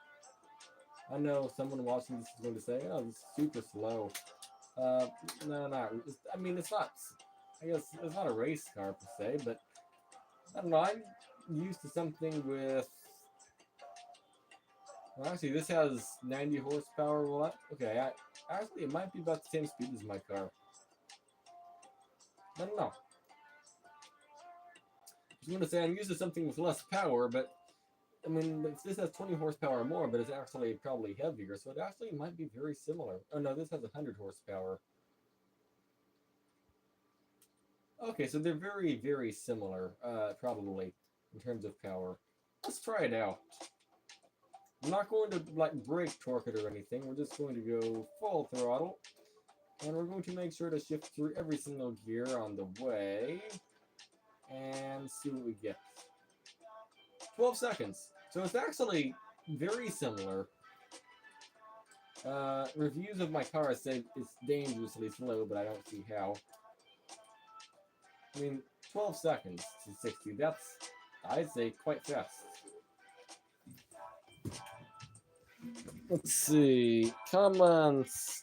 Speaker 1: I know someone watching this is going to say, oh, this is super slow. No, I mean, it's not, I guess, it's not a race car per se, but I don't know, I'm used to something with, well, actually, this has 90 horsepower. Well, okay, actually, it might be about the same speed as my car. I don't know. I was going to say I'm used to something with less power, but I mean, this has 20 horsepower more, but it's actually probably heavier, so it actually might be very similar. Oh no, this has 100 horsepower. Okay, so they're very, very similar, probably, in terms of power. Let's try it out. I'm not going to, like, brake torque it or anything. We're just going to go full throttle. And we're going to make sure to shift through every single gear on the way. And see what we get. 12 seconds. So it's actually very similar. Reviews of my car say it's dangerously slow, but I don't see how. I mean, 12 seconds to 60, that's, I'd say, quite fast. Let's see, comments.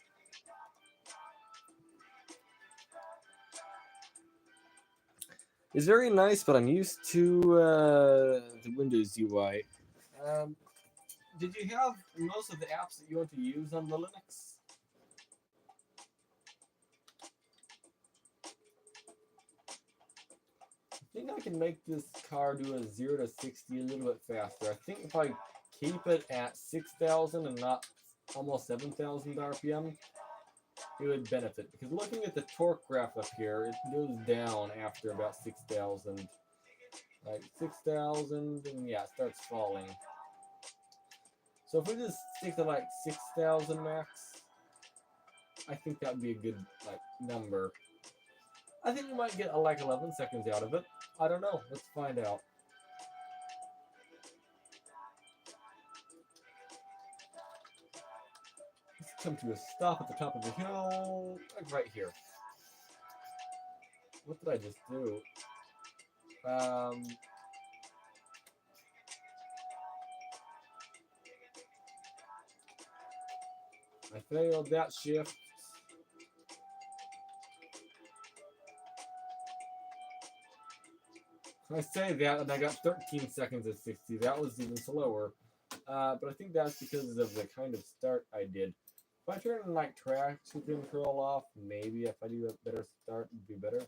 Speaker 1: It's very nice, but I'm used to the Windows UI. Did you have most of the apps that you want to use on the Linux? I think I can make this car do a 0 to 60 a little bit faster. I think if I keep it at 6,000 and not almost 7,000 RPM, it would benefit. Because looking at the torque graph up here, it goes down after about 6,000. Like 6,000, and yeah, it starts falling. So if we just stick to like 6,000 max, I think that would be a good like number. I think we might get like 11 seconds out of it. I don't know. Let's find out. Let's come to a stop at the top of the hill, like right here. What did I just do? I failed that shift. I say that, and I got 13 seconds at 60. That was even slower. But I think that's because of the kind of start I did. If I turn like traction control off, maybe if I do a better start, it'd be better.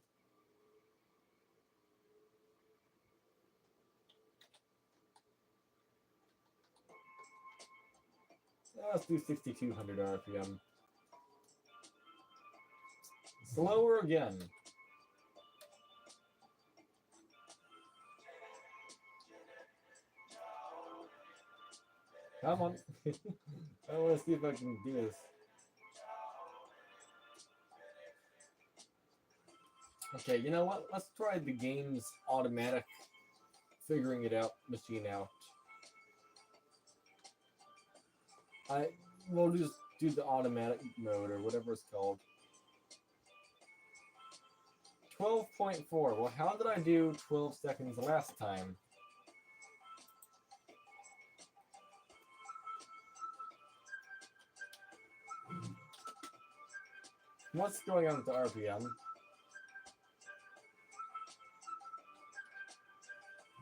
Speaker 1: Let's do 6,200 RPM. Slower again. Come on. I want to see if I can do this. Okay, you know what? Let's try the game's automatic figuring it out machine out. We'll just do the automatic mode or whatever it's called. 12.4. Well, how did I do 12 seconds last time? What's going on with the RPM?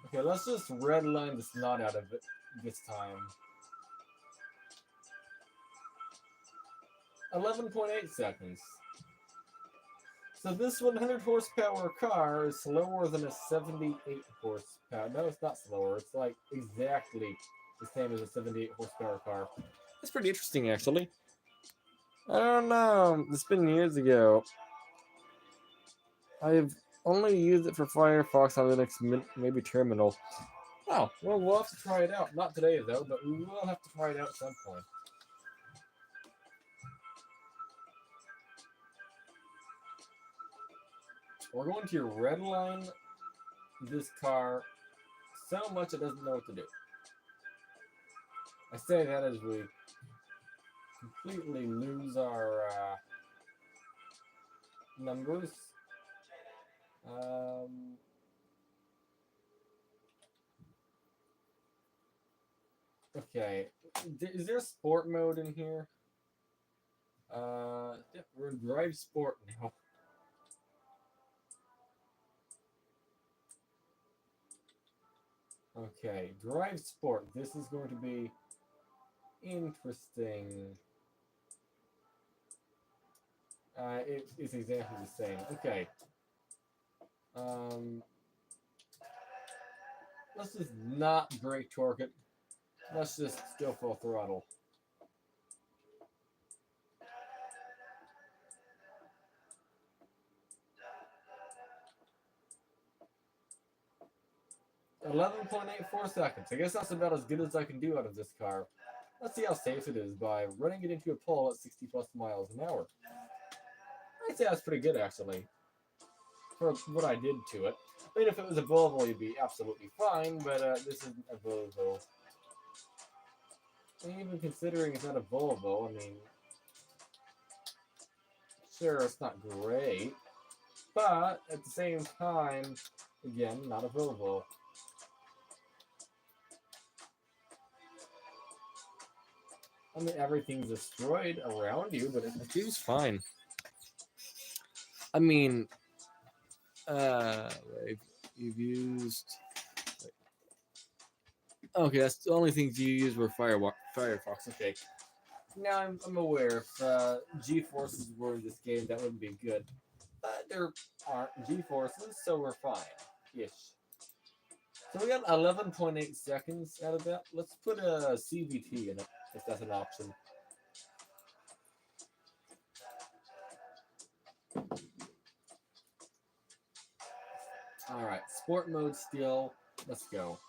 Speaker 1: Okay, let's just redline the snot out of it this time. 11.8 seconds. So this 100 horsepower car is slower than a 78 horsepower. No, it's not slower. It's like exactly the same as a 78 horsepower car. That's pretty interesting, actually. I don't know. It's been years ago. I've only used it for Firefox on Linux, maybe Terminal. Oh, well, we'll have to try it out. Not today, though, but we will have to try it out at some point. We're going to redline this car so much it doesn't know what to do. I say that as we completely lose our numbers. Um, okay, is there a sport mode in here? Yeah, we're in drive sport now. Okay, drive sport. This is going to be interesting. It's exactly the same. Okay. Um, let's just not brake torque it. Let's just go full throttle. $11.84 seconds. I guess that's about as good as I can do out of this car. Let's see how safe it is by running it into a pole at 60 plus miles an hour. I'd say that's pretty good actually, for what I did to it. I mean, if it was a Volvo, you'd be absolutely fine, but this isn't a Volvo. And even considering it's not a Volvo, I mean, sure, it's not great, but at the same time, again, not a Volvo. I mean, everything's destroyed around you, but it seems fine. I mean, you've used. Okay, that's the only things you used were Firefox. Okay. Now I'm aware if G-forces were in this game, that wouldn't be good. But there aren't G-forces, so we're fine. Ish. So we got 11.8 seconds out of that. Let's put a CVT in it, if that's an option. Alright, sport mode still. Let's go.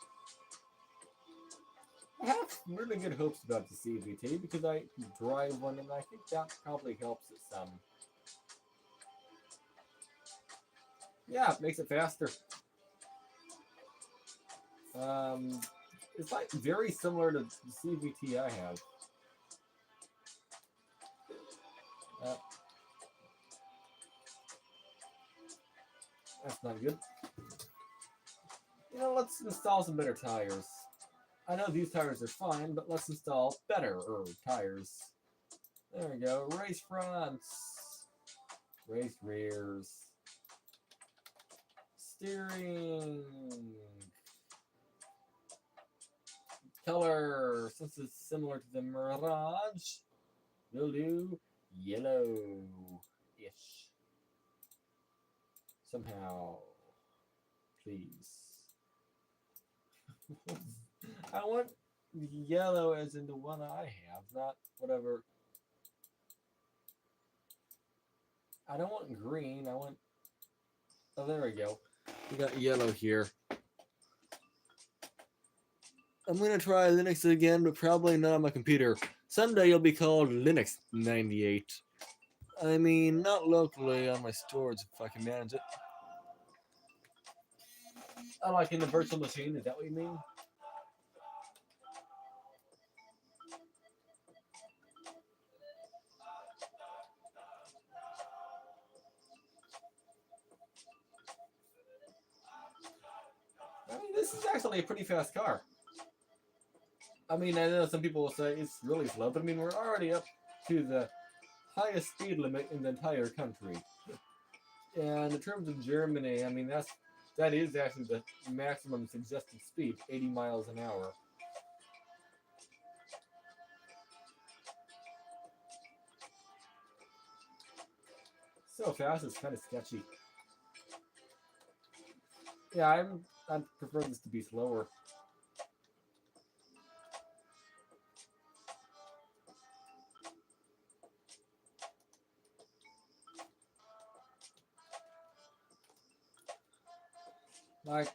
Speaker 1: I have really good hopes about the CVT because I drive one and I think that probably helps it some. Yeah, it makes it faster. It's like very similar to the CVT I have. That's not good. You know, let's install some better tires. I know these tires are fine, but let's install better tires. There we go. Race fronts. Race rears. Steering. Color. Since it's similar to the Mirage, we'll do yellow-ish. Somehow. Please. I want yellow as in the one I have, not whatever. I don't want green, I want... Oh, there we go. We got yellow here. I'm gonna try Linux again, but probably not on my computer. Someday it'll be called Linux 98. I mean, not locally on my storage if I can manage it. I like in the virtual machine, is that what you mean? I mean, this is actually a pretty fast car. I mean, I know some people will say it's really slow, but I mean, we're already up to the highest speed limit in the entire country. And in terms of Germany, I mean, that is actually the maximum suggested speed, 80 miles an hour. So fast, it's kind of sketchy. Yeah, I prefer this to be slower. Like,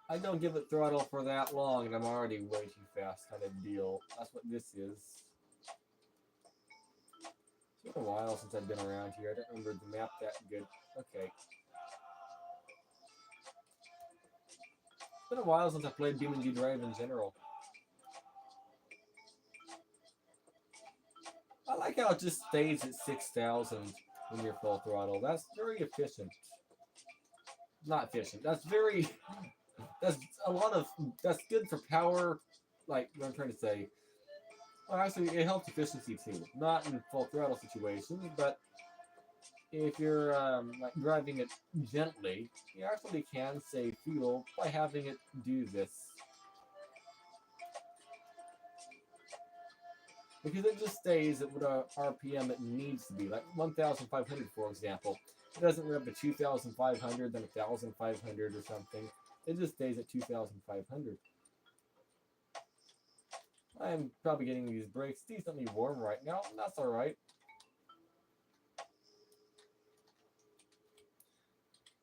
Speaker 1: I don't give it throttle for that long, and I'm already way too fast kind of deal. That's what this is. It's been a while since I've been around here. I don't remember the map that good. Okay. It's been a while since I played BeamNG Drive in general. I like how it just stays at 6,000 when you're full throttle. That's very efficient. Not efficient. That's very. That's a lot of. That's good for power. Like what I'm trying to say. Well, actually, it helps efficiency too. Not in full throttle situations, but if you're like driving it gently, you actually can save fuel by having it do this. Because it just stays at what RPM it needs to be, like 1,500 for example. It doesn't run up to 2,500, then 1,500 or something. It just stays at 2,500. I'm probably getting these brakes decently warm right now, and that's alright.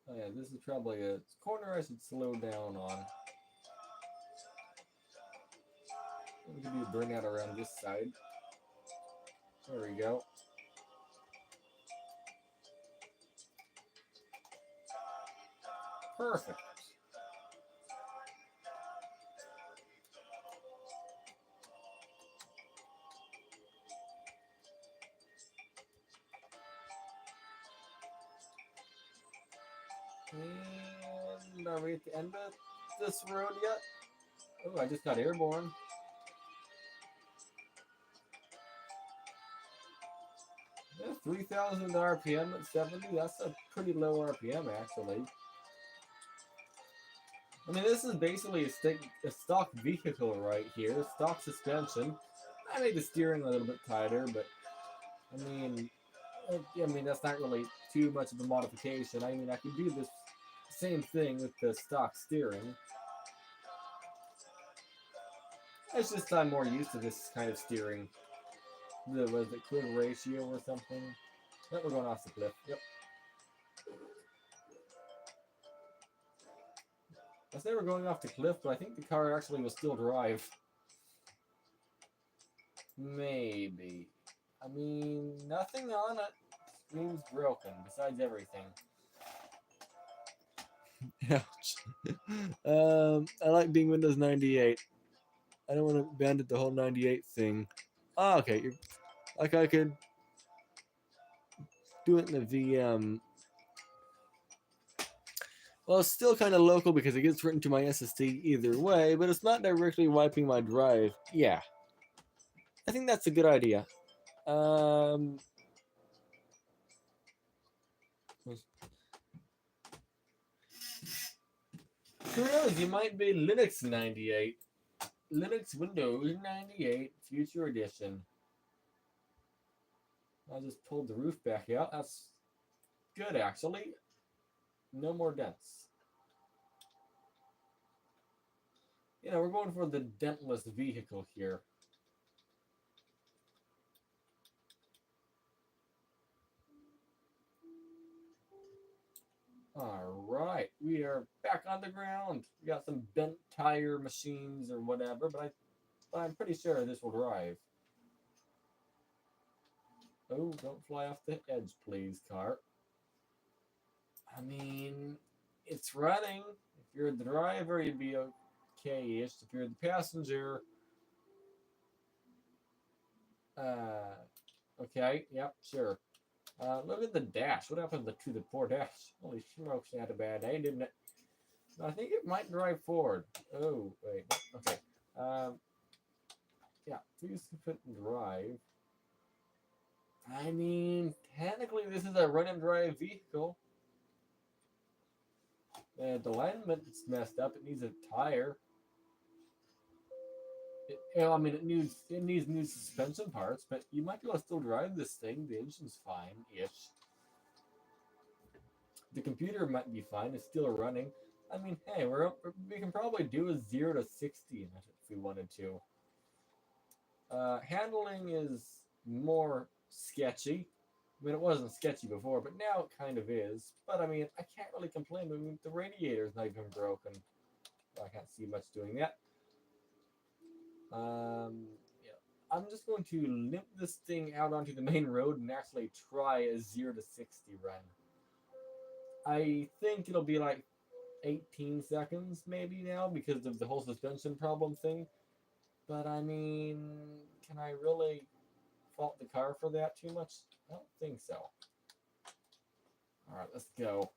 Speaker 1: Oh yeah, this is probably a corner I should slow down on. We can do a burnout around this side. There we go. Perfect. And are we at the end of this road yet? Oh, I just got airborne. Yeah, 3,000 RPM at 70. That's a pretty low RPM, actually. I mean, this is basically a stock vehicle right here. Stock suspension. I made the steering a little bit tighter, but I mean that's not really too much of a modification. I mean, I could do this same thing with the stock steering. It's just I'm more used to this kind of steering. Was it cliff ratio or something? Yep, we're going off the cliff. Yep. I say we're going off the cliff, but I think the car actually will still drive. Maybe. I mean, nothing on it seems broken besides everything. Ouch. I like being Windows 98. I don't want to abandon the whole 98 thing. Ah, okay. Like I could do it in the VM. Well, it's still kind of local because it gets written to my SSD either way, but it's not directly wiping my drive. Yeah. I think that's a good idea. Who knows? You might be Linux 98. Linux Windows 98 Future Edition. I just pulled the roof back out. That's good, actually. No more dents. You know, we're going for the dentless vehicle here. Alright, we are back on the ground. We got some bent tire machines or whatever, but I'm pretty sure this will drive. Oh, don't fly off the edge, please, car. I mean, it's running. If you're the driver, you'd be okay-ish. If you're the passenger, okay, yep, sure. Look at the dash. What happened to the poor dash? Holy smokes, it had a bad day, didn't it? I think it might drive forward. Oh, wait. Okay. Yeah, please put drive. I mean, technically, this is a run and drive vehicle. The alignment's messed up. It needs a tire. I mean, it needs new suspension parts, but you might be able to still drive this thing. The engine's fine-ish. The computer might be fine. It's still running. I mean, hey, we can probably do a 0 to 60 in it if we wanted to. Handling is more sketchy. I mean, it wasn't sketchy before, but now it kind of is. But I mean, I can't really complain. I mean, the radiator's not even broken. I can't see much doing that. Yeah. I'm just going to limp this thing out onto the main road and actually try a 0 to 60 run. I think it'll be like 18 seconds maybe now because of the whole suspension problem thing. But I mean, can I really fault the car for that too much? I don't think so. Alright, let's go.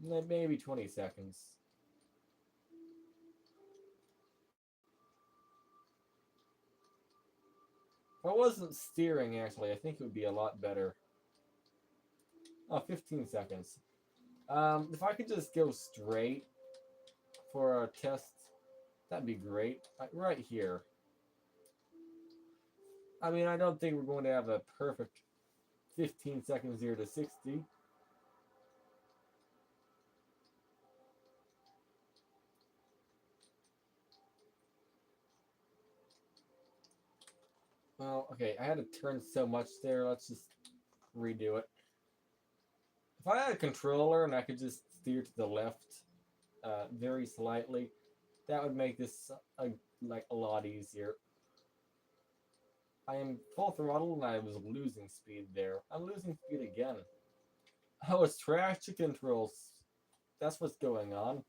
Speaker 1: Maybe 20 seconds. If I wasn't steering, actually, I think it would be a lot better. Oh, 15 seconds. If I could just go straight for our test, that'd be great. Right here. I mean, I don't think we're going to have a perfect 15 seconds 0 to 60. Well, okay, I had to turn so much there. Let's just redo it. If I had a controller and I could just steer to the left very slightly, that would make this like a lot easier. I am full throttle and I was losing speed there. I'm losing speed again. Oh, it's traction controls. That's what's going on.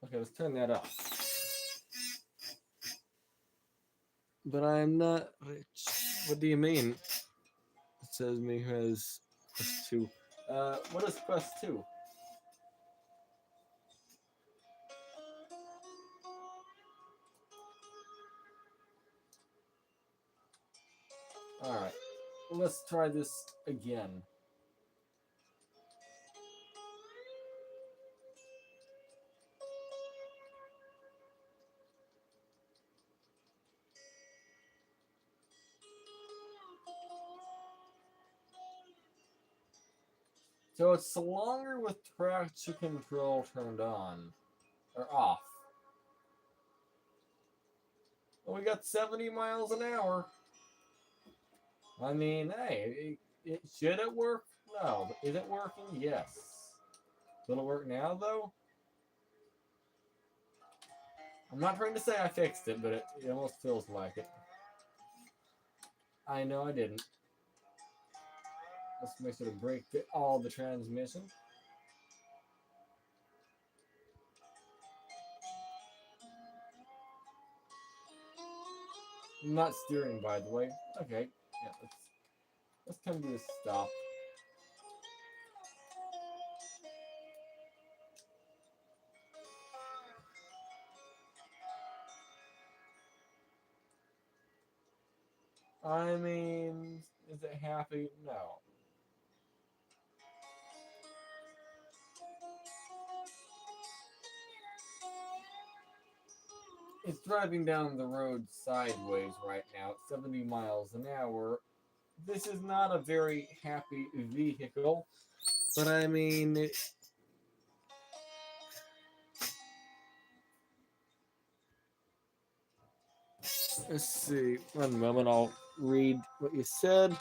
Speaker 1: Okay, let's turn that up. But I'm not rich. What do you mean? It says me who has Quest 2. What is Quest 2? Alright, let's try this again. So it's longer with traction control turned on. Or off. Well, we got 70 miles an hour. I mean, hey, should it work? No. But is it working? Yes. Will it work now, though? I'm not trying to say I fixed it, but it almost feels like it. I know I didn't. Let's make sure to break all the transmission. I'm not steering, by the way. Okay, yeah, let's come to a stop. I mean, is it happy? No. It's driving down the road sideways right now at 70 miles an hour. This is not a very happy vehicle, but I mean, let's see. One moment, I'll read what you said.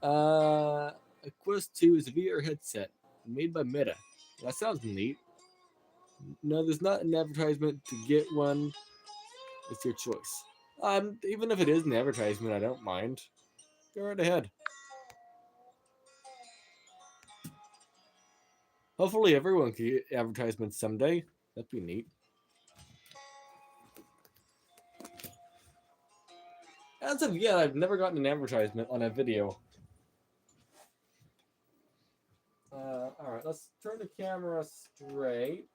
Speaker 1: A Quest 2 is a VR headset made by Meta. That sounds neat. No, there's not an advertisement to get one. It's your choice. Even if it is an advertisement, I don't mind. Go right ahead. Hopefully everyone can get advertisements someday. That'd be neat. As of yet, I've never gotten an advertisement on a video. Alright, let's turn the camera straight.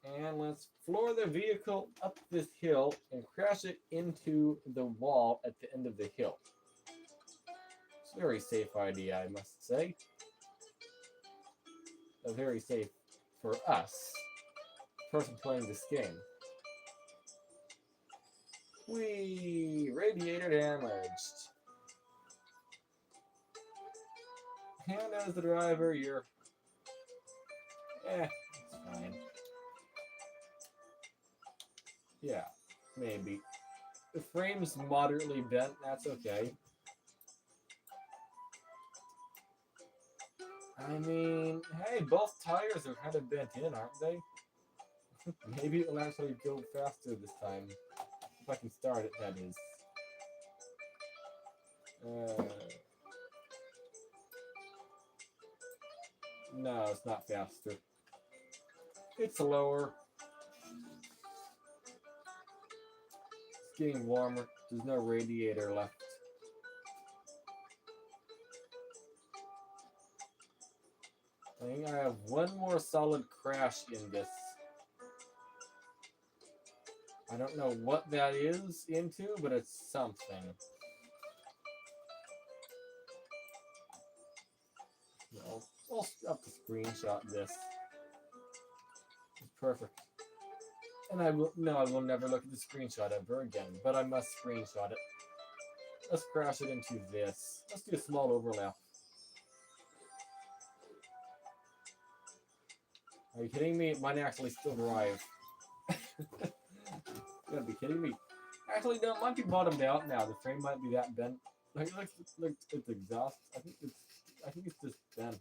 Speaker 1: And let's floor the vehicle up this hill and crash it into the wall at the end of the hill. It's a very safe idea, I must say. Very safe for us, person playing this game. Whee! Radiator damaged. And as the driver, you're... it's fine. Yeah, maybe. The frame's moderately bent, that's okay. I mean, hey, both tires are kind of bent in, aren't they? Maybe it'll actually go faster this time. If I can start it, that is. No, it's not faster. It's slower. It's getting warmer. There's no radiator left. I think I have one more solid crash in this. I don't know what that is into, but it's something. I'll have to screenshot this. It's perfect. And I will never look at the screenshot ever again, but I must screenshot it. Let's crash it into this. Let's do a small overlap. Are you kidding me? It might actually still drive. You gotta be kidding me. Actually, no, it might be bottomed out now. The frame might be that bent. Like its exhaust. I think it's just bent.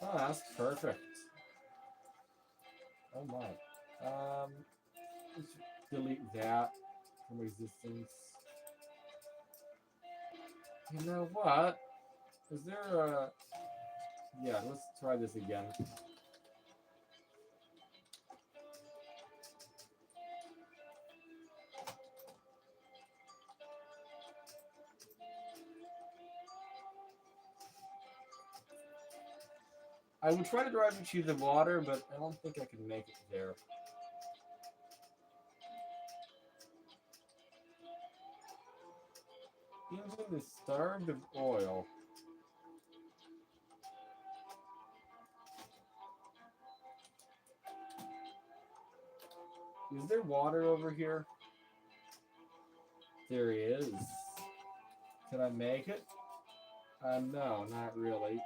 Speaker 1: Oh, that's perfect. Oh my. Let's delete that from existence. You know what? Is there a... Yeah, let's try this again. I would try to drive it to the water, but I don't think I can make it there. Engine is starved of oil. Is there water over here? There is. Can I make it? No, not really.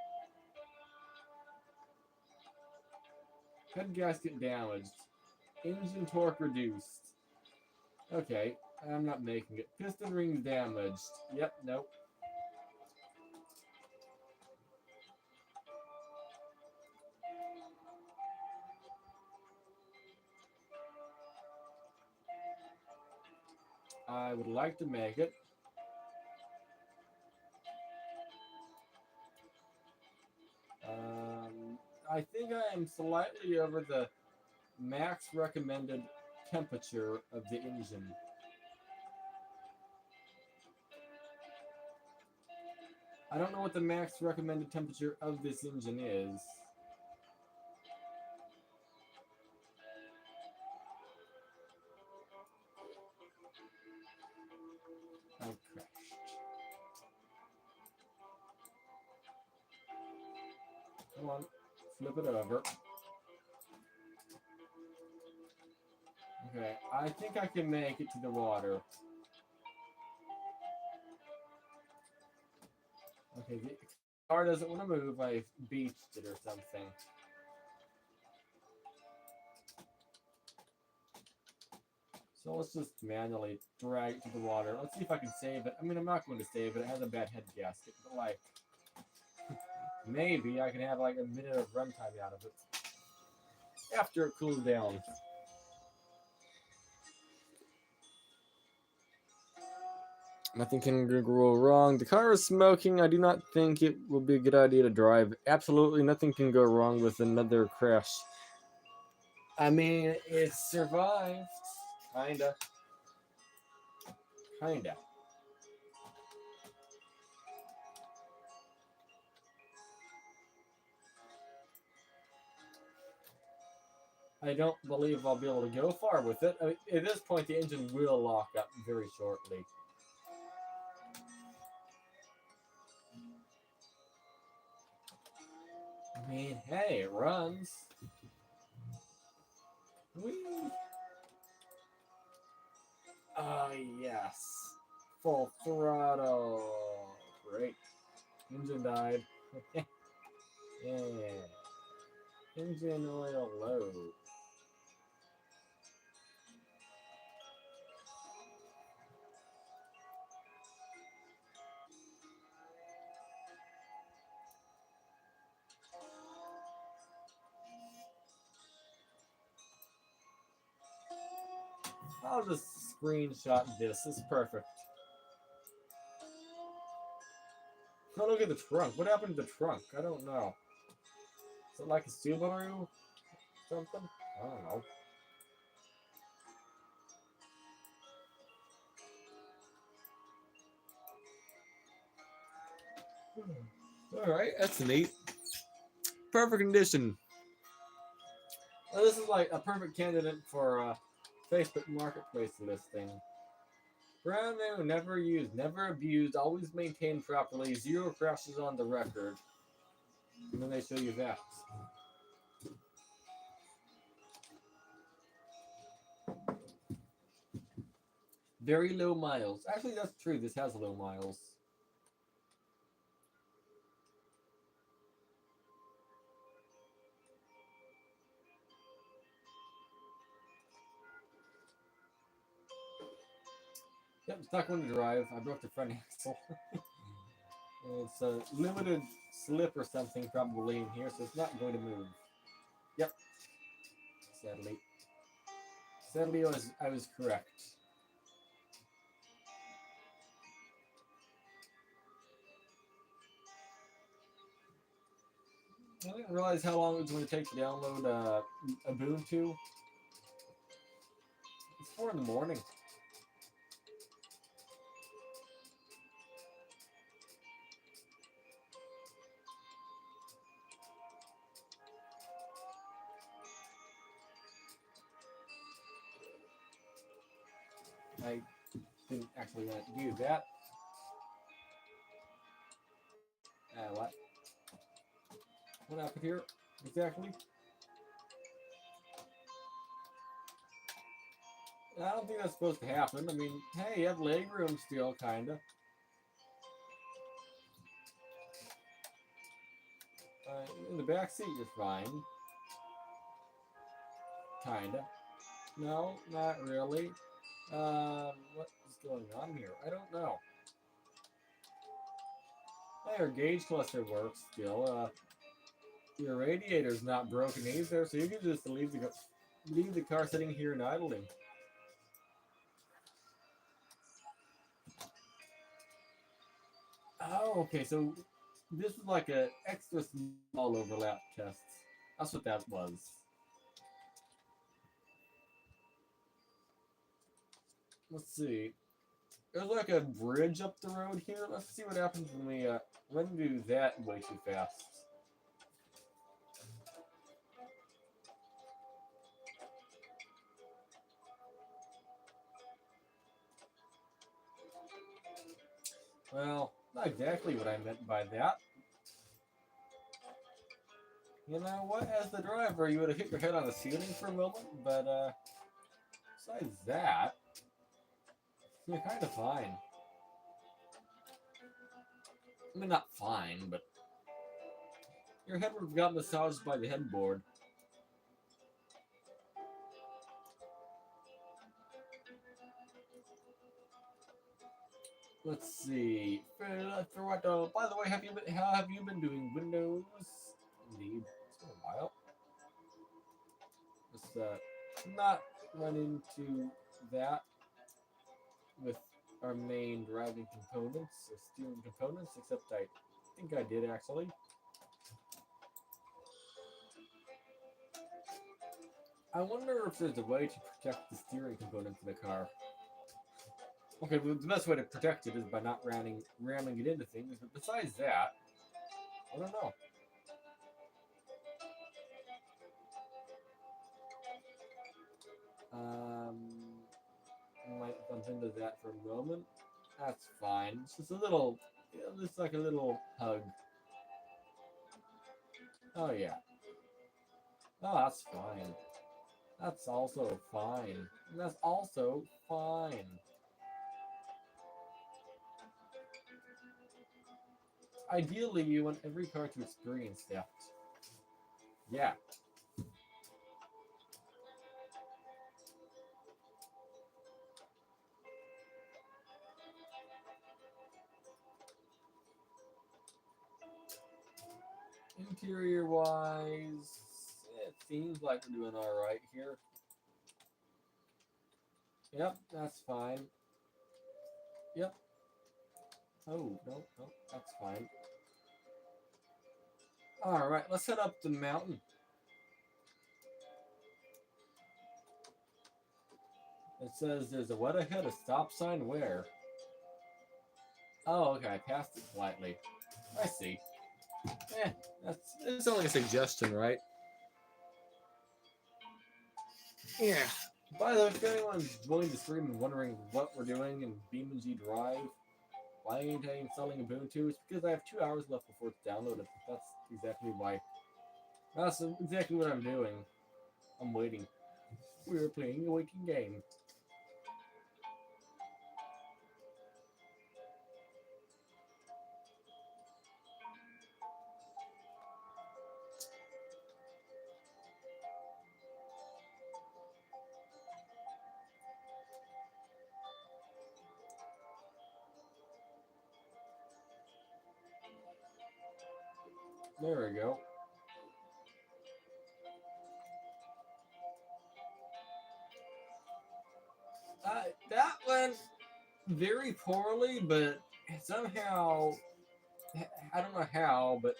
Speaker 1: Head gasket damaged. Engine torque reduced. Okay, I'm not making it. Piston ring damaged. Yep, nope. I would like to make it. I think I am slightly over the max recommended temperature of the engine. I don't know what the max recommended temperature of this engine is. I crashed. Come on, flip it over. Okay, I think I can make it to the water. Okay, the car doesn't want to move. I beached it or something. So let's just manually drag it to the water. Let's see if I can save it. I mean, I'm not going to save it. It has a bad head gasket. But, like, maybe I can have, like, a minute of runtime out of it. After it cools down. Nothing can go wrong. The car is smoking. I do not think it will be a good idea to drive. Absolutely nothing can go wrong with another crash. I mean, it survived. Kinda. Kinda. I don't believe I'll be able to go far with it. I mean, at this point, the engine will lock up very shortly. I mean, hey, it runs. Whee! Ah, yes. Full throttle. Great. Engine died. Yeah. Engine oil low. I'll just screenshot this. It's perfect. Oh, look at the trunk. What happened to the trunk? I don't know. Is it like a Subaru? Something? I don't know. Alright, that's neat. Perfect condition. Now, this is like a perfect candidate for a Facebook Marketplace listing. Brand new, never used, never abused, always maintained properly, 0 crashes on the record. And then they show you that. Very low miles. Actually, that's true. This has low miles. Yep, it's not going to drive. I broke the front axle. It's a limited slip or something probably in here, so it's not going to move. Yep. Sadly. Sadly, I was correct. I didn't realize how long it was going to take to download Ubuntu. It's 4 in the morning. I didn't actually want to do that. What? What happened here? Exactly? I don't think that's supposed to happen. I mean, hey, you have leg room still, kinda. In the back seat, you're fine. Kinda. No, not really. What is going on here? I don't know. Hey, your gauge cluster works still. Your radiator's not broken either, so you can just leave the car sitting here and idling. Oh, okay, so this is like an extra small overlap test. That's what that was. Let's see. There's like a bridge up the road here. Let's see what happens when we do that way too fast. Well, not exactly what I meant by that. You know what? As the driver, you would have hit your head on the ceiling for a moment, but besides that, you're kind of fine. I mean, not fine, but your head would have got massaged by the headboard. Let's see. By the way, how have you been doing? Windows? Indeed, it's been a while. Let's not run into that with our main driving components, or steering components, except I think I did actually. I wonder if there's a way to protect the steering components of the car. Okay, well, the best way to protect it is by not ramming it into things, but besides that, I don't know. Might bump into that for a moment. That's fine. It's just a little, just like a little hug. Oh yeah. Oh, that's fine. That's also fine. And that's also fine. Ideally, you want every car to experience theft. Yeah. Interior wise, it seems like we're doing alright here. Yep, that's fine. Yep. Oh, no, that's fine. Alright, let's head up the mountain. It says there's a what ahead, a stop sign where? Oh, okay, I passed it slightly. I see. It's only a suggestion, right? Yeah. By the way, if anyone's joined the stream and wondering what we're doing in BeamNG Drive, why ain't I installing Ubuntu? It's because I have 2 hours left before it's downloaded. That's exactly why. That's exactly what I'm doing. I'm waiting. We're playing a waiting game. There we go. That went very poorly, but somehow, I don't know how, but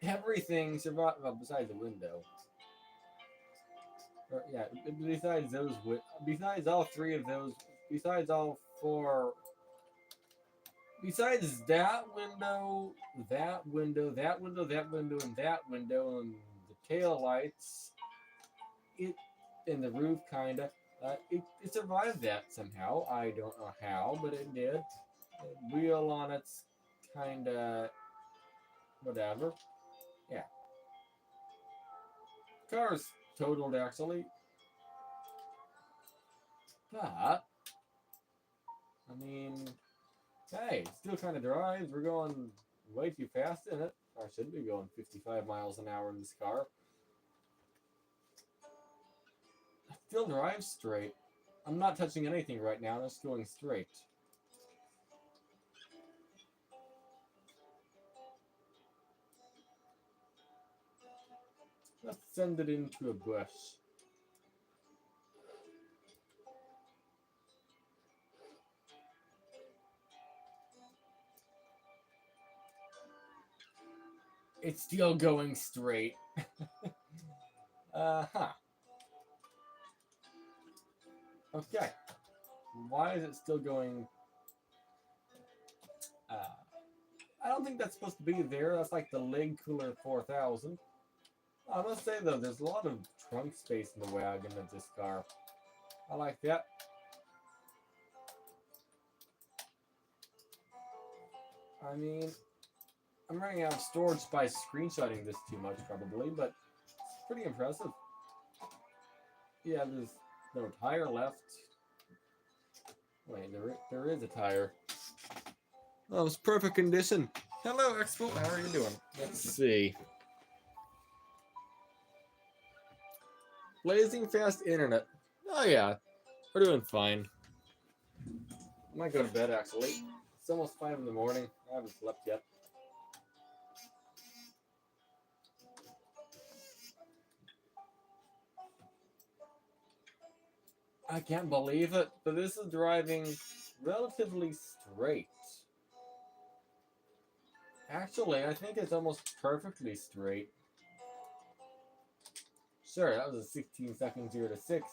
Speaker 1: everything survived, well, besides the window. Or, yeah, besides those, besides all three of those, besides all four, besides that window, that window, that window, that window, and that window, and the tail lights, and the roof, kinda, it survived that somehow. I don't know how, but it did. The wheel on it's kinda whatever. Yeah. Car's totaled actually. But I mean, hey, it still kind of drives. We're going way too fast in it. Or should be going 55 miles an hour in this car. It still drives straight. I'm not touching anything right now. I'm just going straight. Let's send it into a bush. It's still going straight. Huh. Okay. Why is it still going? I don't think that's supposed to be there. That's like the leg cooler 4000. I must say though, there's a lot of trunk space in the wagon of this car. I like that. I mean, I'm running out of storage by screenshotting this too much probably, but it's pretty impressive. Yeah, there's no tire left. Wait, there is a tire. Oh, it's perfect condition. Hello, Expo. How are you doing? Let's see. Blazing fast internet. Oh yeah, we're doing fine. I might go to bed actually. It's almost 5 in the morning. I haven't slept yet. I can't believe it, but this is driving relatively straight. Actually, I think it's almost perfectly straight. Sure, that was a 16-second 0 to 60.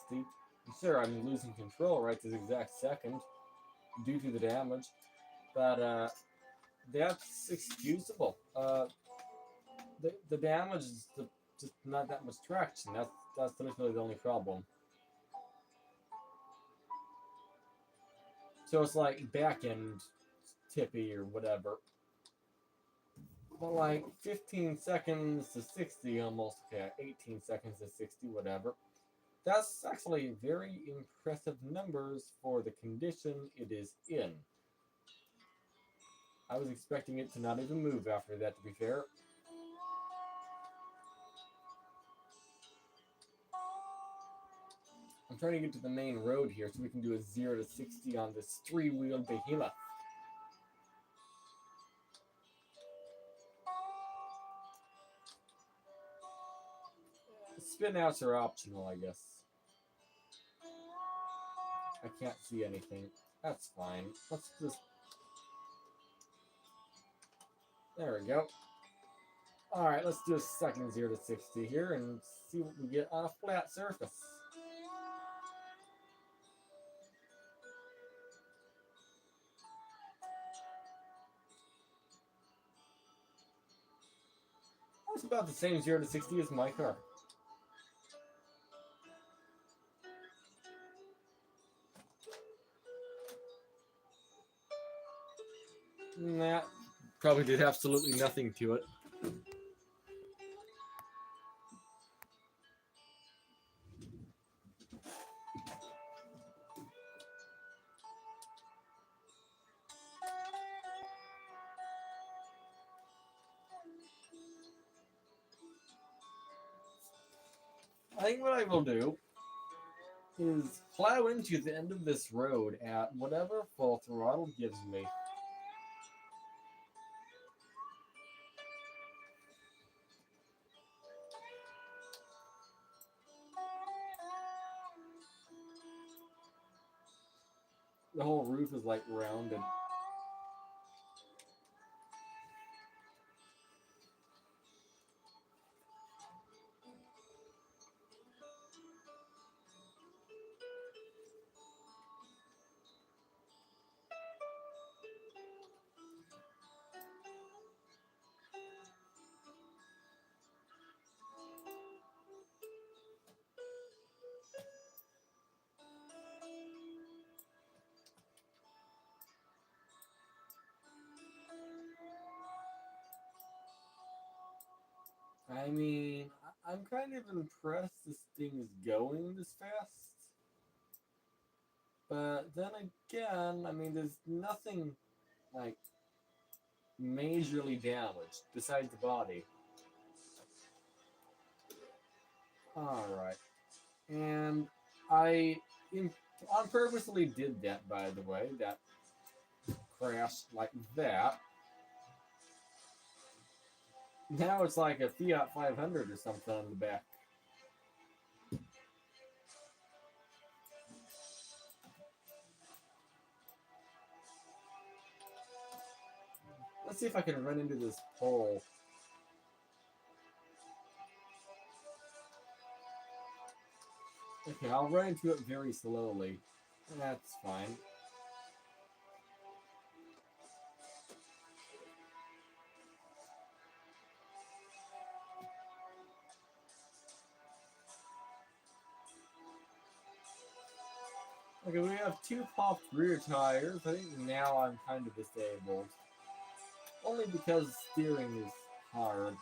Speaker 1: Sure, I'm losing control right this exact second due to the damage, but that's excusable. The damage is just not that much traction. That's literally the only problem. So it's like back end tippy or whatever. But like 15 seconds to 60 almost, okay, 18 seconds to 60, whatever. That's actually very impressive numbers for the condition it is in. I was expecting it to not even move after that, to be fair. I'm trying to get to the main road here so we can do a 0 to 60 on this 3-wheeled behemoth. Spin outs are optional, I guess. I can't see anything. That's fine. Let's just... There we go. Alright, let's do a second 0 to 60 here and see what we get on a flat surface. It's about the same 0 to 60 as my car. That probably did absolutely nothing to it. I think what I will do is plow into the end of this road at whatever full throttle gives me. The whole roof is like rounded. I mean, I'm kind of impressed this thing is going this fast. But then again, I mean, there's nothing like majorly damaged besides the body. Alright. And I on purposely did that, by the way. That crashed like that. Now it's like a Fiat 500 or something on the back. Let's see if I can run into this pole. Okay, I'll run into it very slowly. That's fine. Okay, we have 2 popped rear tires. I think now I'm kind of disabled. Only because steering is hard.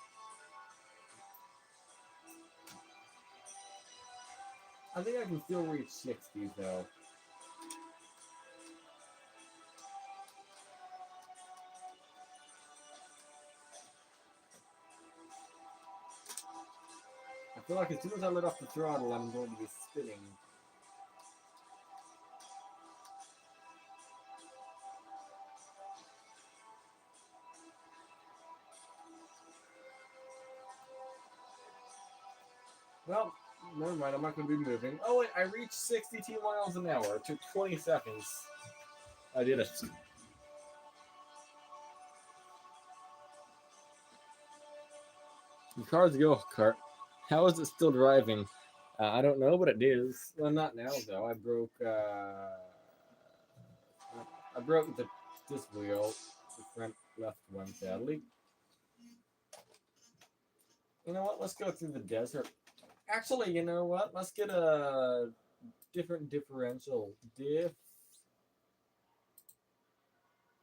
Speaker 1: I think I can still reach 60 though. I feel like as soon as I let off the throttle, I'm going to be spinning. Well, never mind, I'm not going to be moving. Oh wait, I reached 62 miles an hour. It took 20 seconds. I did it. The car's a go-kart. How is it still driving? I don't know, but it is. Well, not now though. I broke this wheel, the front left one, sadly. You know what? Let's go through the desert. Actually, you know what? Let's get a different differential.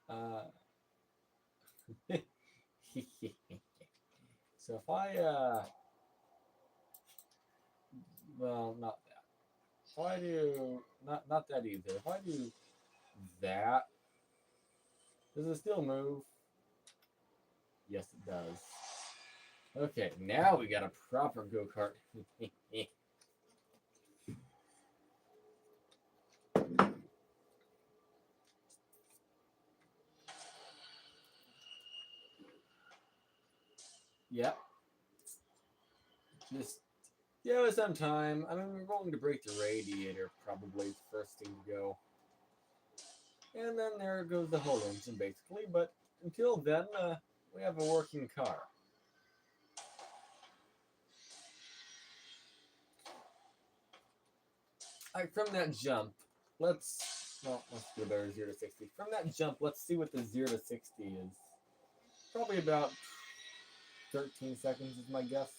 Speaker 1: Uh, so if I well, not that. If I do not that either. If I do that, does it still move? Yes, it does. Okay, now we got a proper go-kart. Yep. Just give it some time. I mean, we're going to break the radiator, probably the first thing to go. And then there goes the whole engine, basically. But until then, we have a working car. Alright, from that jump, let's go there, 0 to 60. From that jump, let's see what the 0 to 60 is. Probably about 13 seconds is my guess.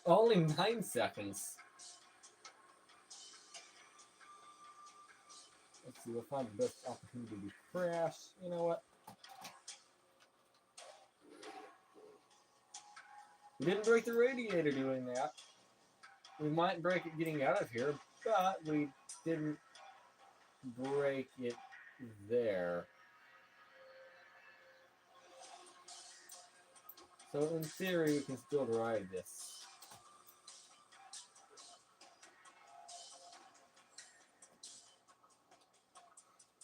Speaker 1: Only 9 seconds. Let's see, we'll find the best opportunity to crash. You know what? We didn't break the radiator doing that. We might break it getting out of here, but we didn't break it there. So in theory, we can still ride this.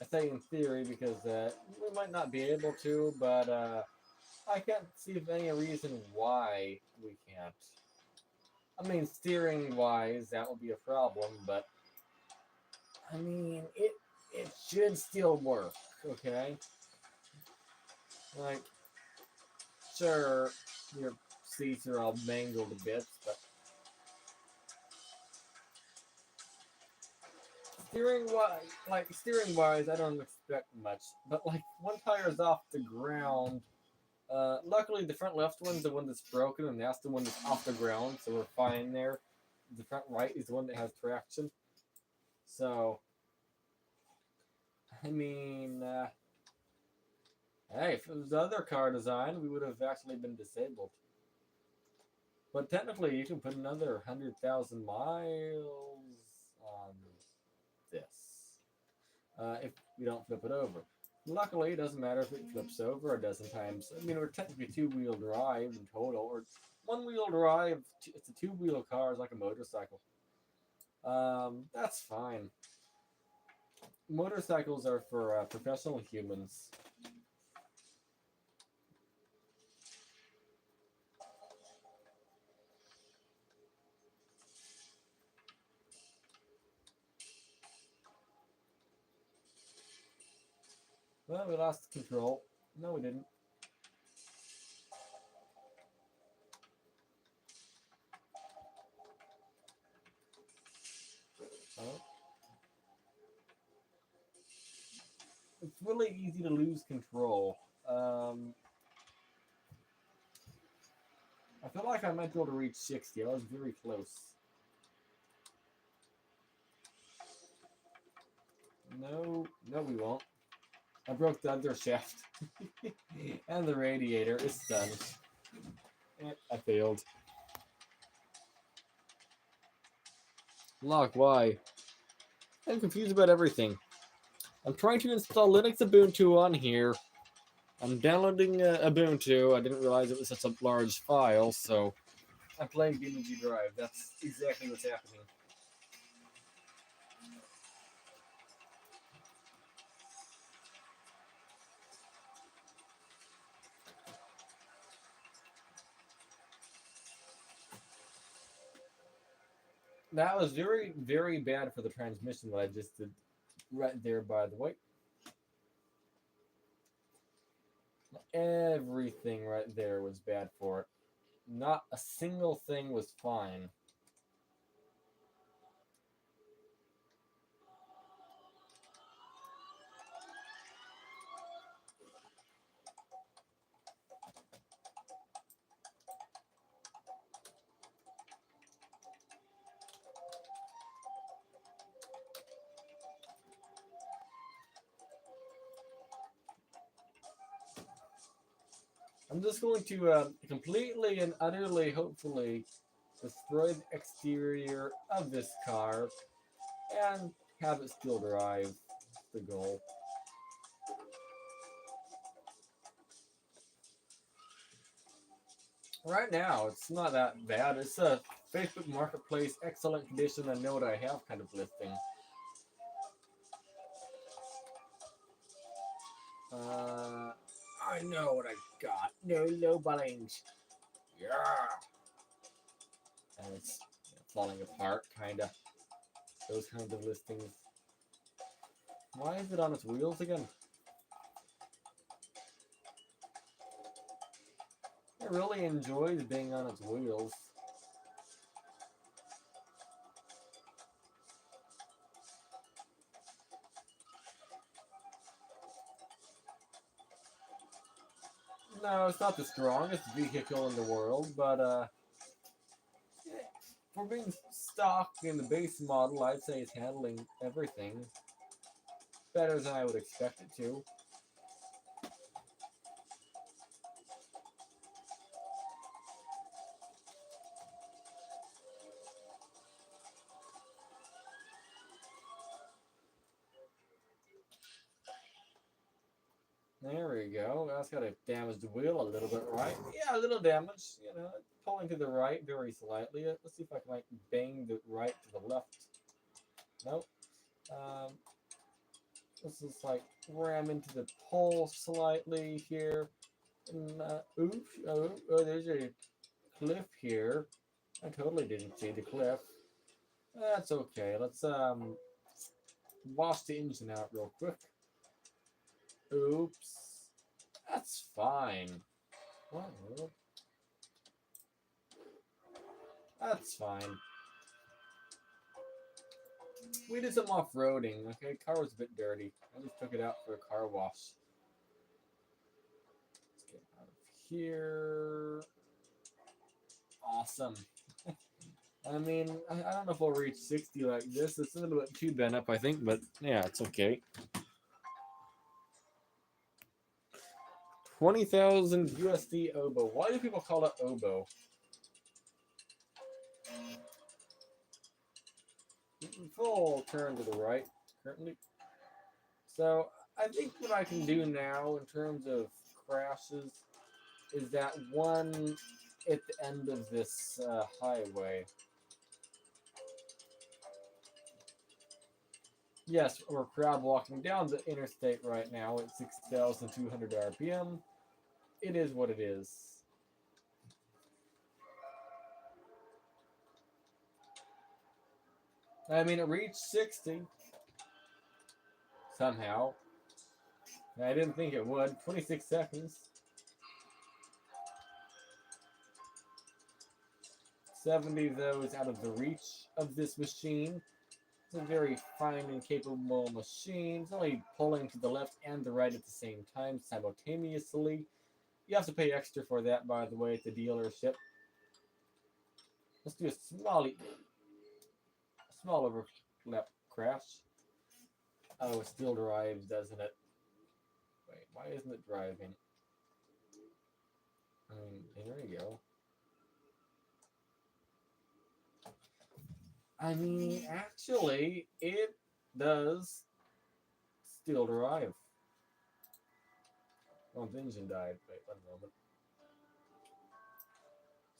Speaker 1: I say in theory because we might not be able to, but I can't see of any reason why we can't. I mean, steering-wise, that would be a problem, but I mean, it should still work, okay? Like, sure, your seats are all mangled to bits, but steering-wise, I don't expect much. But like, one tire's off the ground. Luckily, the front left one's the one that's broken, and that's the one that's off the ground, so we're fine there. The front right is the one that has traction. So, I mean, hey, if it was the other car design, we would have actually been disabled. But technically, you can put another 100,000 miles on this if you don't flip it over. Luckily, it doesn't matter if it flips over a dozen times. I mean, we're technically two-wheel drive in total, or one-wheel drive. It's a two-wheel car. It's like a motorcycle. That's fine. Motorcycles are for professional humans. Well, we lost control. No, we didn't. Oh. It's really easy to lose control. I feel like I might be able to reach 60. I was very close. No, we won't. I broke the under shaft. And the radiator is done. I failed. Lock, why? I'm confused about everything. I'm trying to install Linux Ubuntu on here. I'm downloading Ubuntu. I didn't realize it was such a large file, so I'm playing BMG Drive. That's exactly what's happening. That was very, very bad for the transmission that I just did right there, by the way. Everything right there was bad for it. Not a single thing was fine. I'm just going to completely and utterly, hopefully, destroy the exterior of this car and have it still drive. That's the goal. Right now, it's not that bad. It's a Facebook Marketplace, excellent condition, and know what I have kind of listing. I know what I got. No low ballings. Yeah. And it's falling apart, kind of. Those kinds of listings. Why is it on its wheels again? It really enjoys being on its wheels. No, it's not the strongest vehicle in the world, but yeah, for being stock in the base model, I'd say it's handling everything better than I would expect it to. There we go. That's got to damage the wheel a little bit, right? Yeah, a little damage. You know, pulling to the right very slightly. Let's see if I can like bang the right to the left. Nope. Um, let's just like ram into the pole slightly here. And, oops. Oh, there's a cliff here. I totally didn't see the cliff. That's okay. Let's wash the engine out real quick. Oops. That's fine. What? That's fine. We did some off-roading, okay? Car was a bit dirty. I just took it out for a car wash. Let's get out of here. Awesome. I mean, I don't know if we'll reach 60 like this. It's a little bit too bent up, I think, but yeah, it's okay. 20,000 USD oboe. Why do people call it oboe? Full turn to the right currently. So I think what I can do now in terms of crashes is that one at the end of this highway. Yes, we're crab walking down the interstate right now at 6,200 RPM. It is what it is. I mean, it reached 60 somehow. I didn't think it would. 26 seconds. 70 of those out of the reach of this machine. It's a very fine and capable machine. It's only pulling to the left and the right at the same time simultaneously. You have to pay extra for that, by the way, at the dealership. Let's do a small overlap crash. Oh, it still drives, doesn't it? Wait, why isn't it driving? I mean, there you go. I mean, actually, it does still drive. Oh, the engine died. Wait, 1 moment.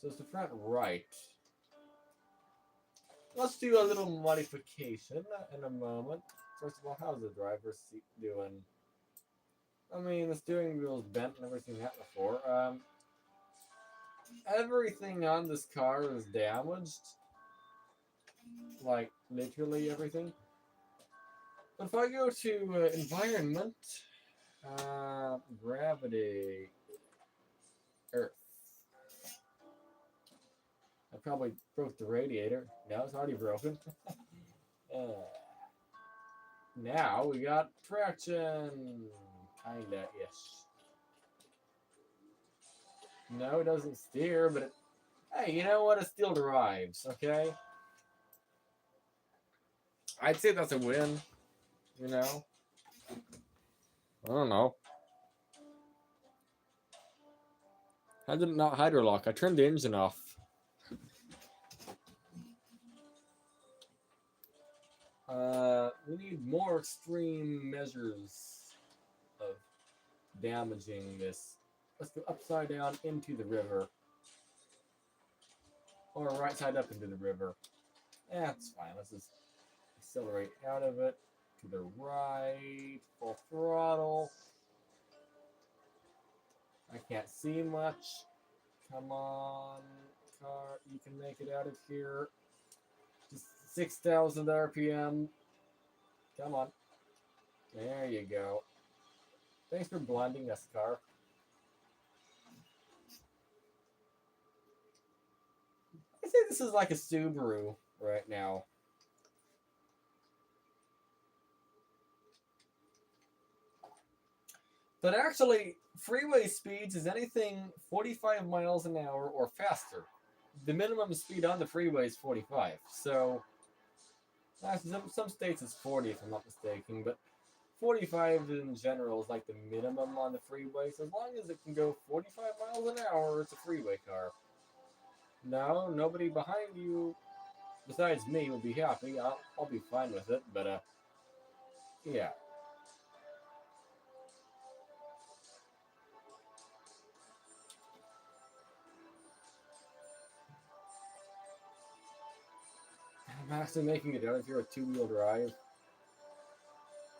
Speaker 1: So it's the front right. Let's do a little modification in a moment. First of all, how's the driver's seat doing? I mean, the steering wheel's bent. Never seen that before. Everything on this car is damaged. Like, literally everything. But if I go to environment, gravity, earth. I probably broke the radiator. No, it's already broken. Now we got traction. Kinda, yes. No, it doesn't steer, but it, hey, you know what? It still drives, okay? I'd say that's a win, you know? I don't know. How did it not hydrolock? I turned the engine off. We need more extreme measures of damaging this. Let's go upside down into the river. Or right side up into the river. That's fine. Let's just accelerate out of it. To the right. Full throttle. I can't see much. Come on, car. You can make it out of here. Just 6,000 RPM. Come on. There you go. Thanks for blinding us, car. I think this is like a Subaru right now. But actually, freeway speeds is anything 45 miles an hour or faster. The minimum speed on the freeway is 45. So, some states it's 40 if I'm not mistaken, but 45 in general is like the minimum on the freeway. So as long as it can go 45 miles an hour, it's a freeway car. No, nobody behind you besides me will be happy. I'll be fine with it, but yeah. I'm actually making it out if you're a two-wheel drive.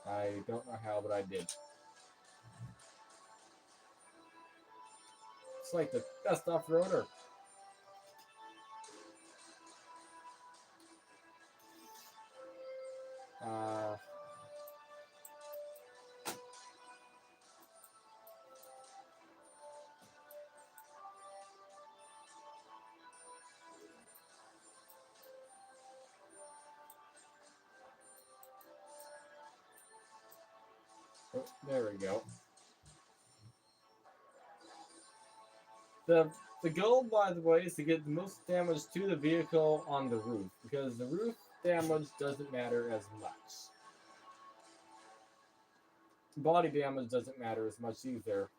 Speaker 1: I don't know how, but I did. It's like the best off-roader. Uh, oh, there we go. The goal, by the way, is to get the most damage to the vehicle on the roof, because the roof damage doesn't matter as much. Body damage doesn't matter as much either.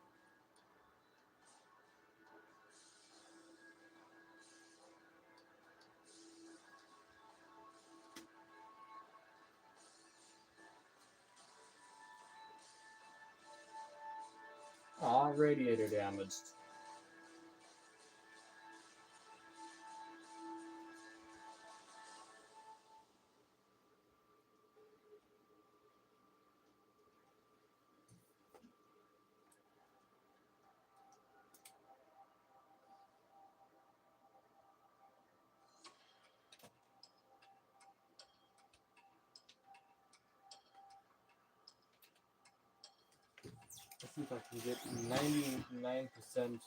Speaker 1: Aw, radiator damaged. Let's see if I can get 99%.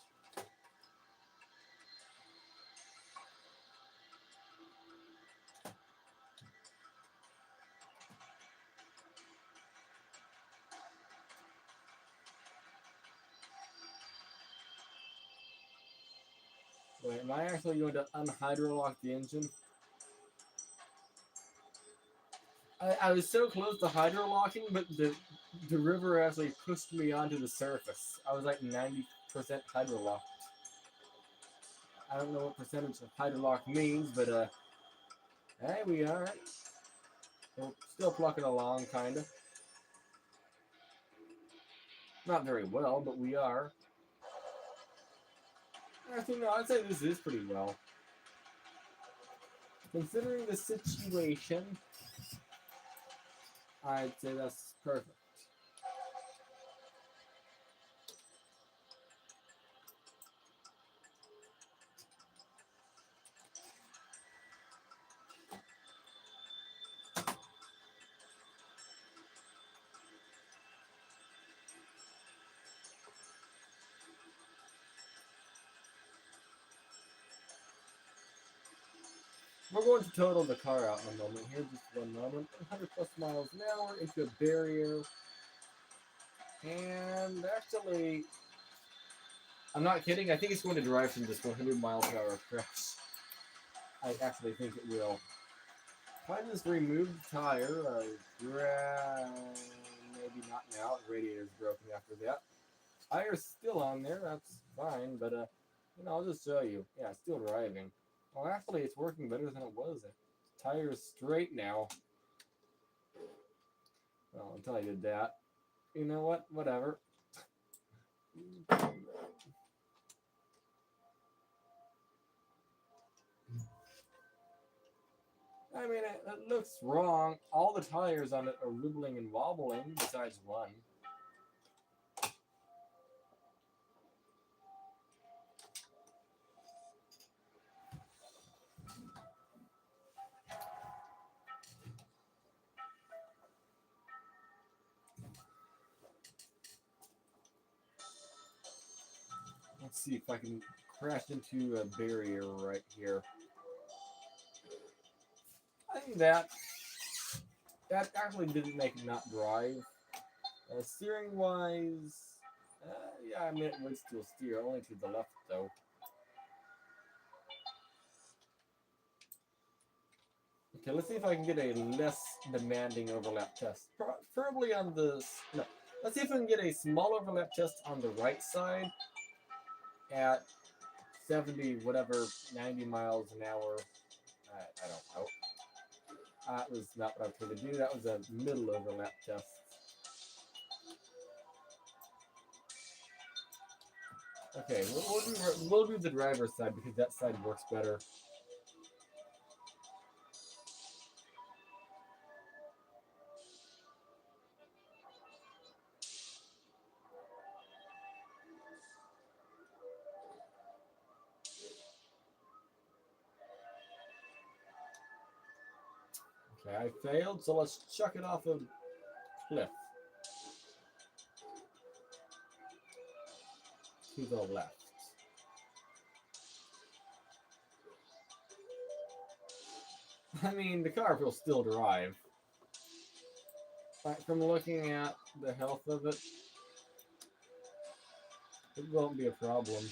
Speaker 1: Wait, am I actually going to unhydrolock the engine? I was so close to hydrolocking, but the river actually pushed me onto the surface. I was like 90% hydrolocked. I don't know what percentage of hydrolock means, but hey, we are. We're still plucking along, kinda. Not very well, but we are. Actually, no, I'd say this is pretty well. Considering the situation, I'd say that's perfect. We're going to total the car out in a moment. Here, just one moment. 100 plus miles an hour into a barrier. And actually, I'm not kidding. I think it's going to drive from this 100 mile per hour crash. I actually think it will. If I just remove the tire, maybe not now. The radiator's broken after that. Tire's still on there. That's fine, but I'll just show you. Yeah, it's still driving. Well, actually, it's working better than it was. The tire's straight now. Well, until I did that. You know what? Whatever. I mean, it looks wrong. All the tires on it are wibbling and wobbling, besides one. Let's see if I can crash into a barrier right here. I think that actually didn't make it not drive. Steering wise, Yeah, I mean it would still steer, only to the left though. Okay, let's see if I can get a less demanding overlap test. Preferably on the... No. Let's see if we can get a small overlap test on the right side at 70, whatever, 90 miles an hour. I don't know. That was not what I was trying to do. That was a middle overlap test. Okay, we'll do the driver's side because that side works better. Okay, I failed, so let's chuck it off a cliff. To the left. I mean, the car will still drive. But from looking at the health of it, it won't be a problem.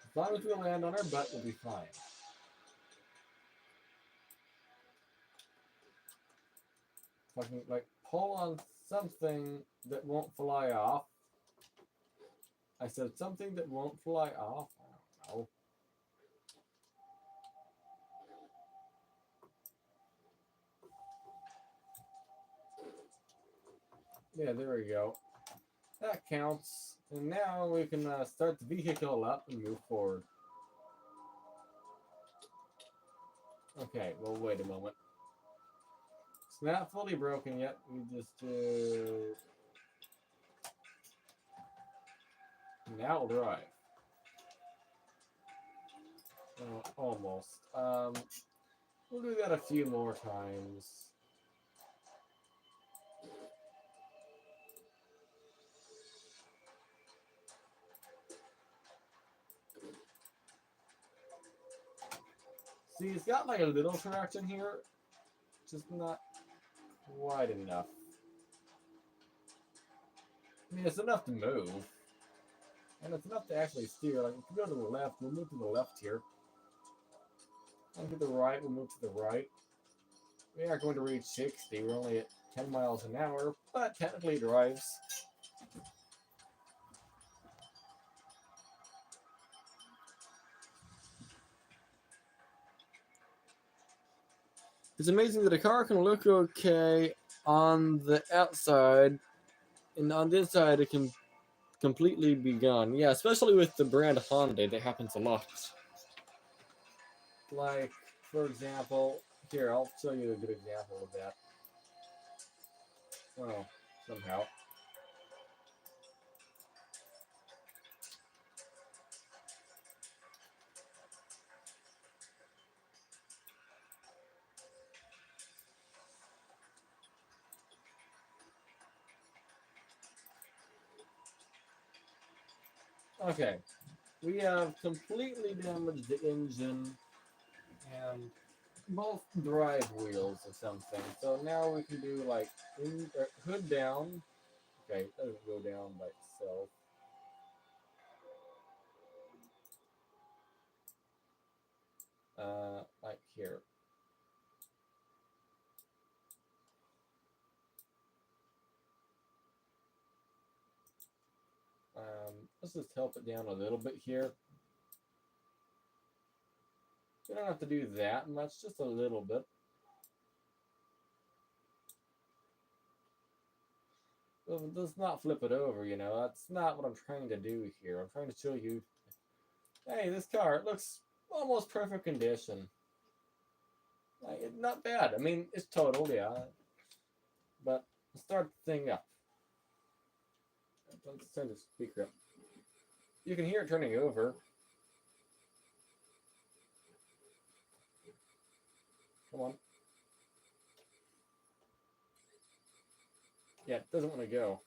Speaker 1: As long as we land on our butt, we'll be fine. If I can, like, pull on something that won't fly off. I said something that won't fly off. I don't know. Yeah, there we go. That counts. And now we can start the vehicle up and move forward. Okay, well, wait a moment. It's not fully broken yet. We just do... Now it'll drive. Almost. We'll do that a few more times. See, it's got like a little traction here, just not quite enough. I mean, it's enough to move, and it's enough to actually steer. Like, if we go to the left, we'll move to the left here. And to the right, we'll move to the right. We aren't going to reach 60. We're only at 10 miles an hour, but technically it drives. It's amazing that a car can look okay on the outside, and on the inside it can completely be gone. Yeah, especially with the brand Hyundai, that happens a lot. Like, for example, here, I'll show you a good example of that. Well, somehow. Okay, we have completely damaged the engine and both drive wheels or something. So now we can do like hood down. Okay, it doesn't go down by itself. Like here. Let's just help it down a little bit here. We don't have to do that much, just a little bit. Let's not flip it over, you know. That's not what I'm trying to do here. I'm trying to show you, hey, this car, it looks almost perfect condition. Like, not bad. I mean, it's total, yeah. But let's start the thing up. Let's turn the speaker up. You can hear it turning over. Come on. Yeah, it doesn't want to go.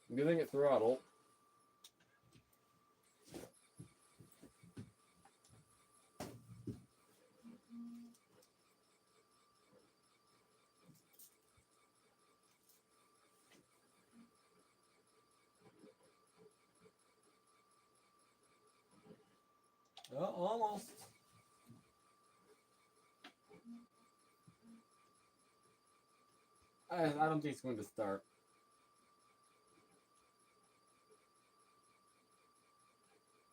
Speaker 1: I'm giving it throttle. Oh, almost. I don't think it's going to start.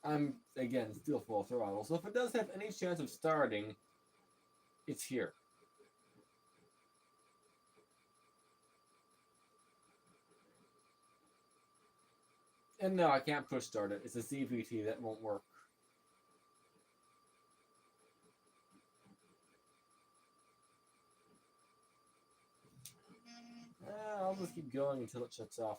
Speaker 1: I'm, again, still full throttle, so if it does have any chance of starting, it's here. And no, I can't push start it. It's a CVT that won't work. I'll just keep going until it shuts off.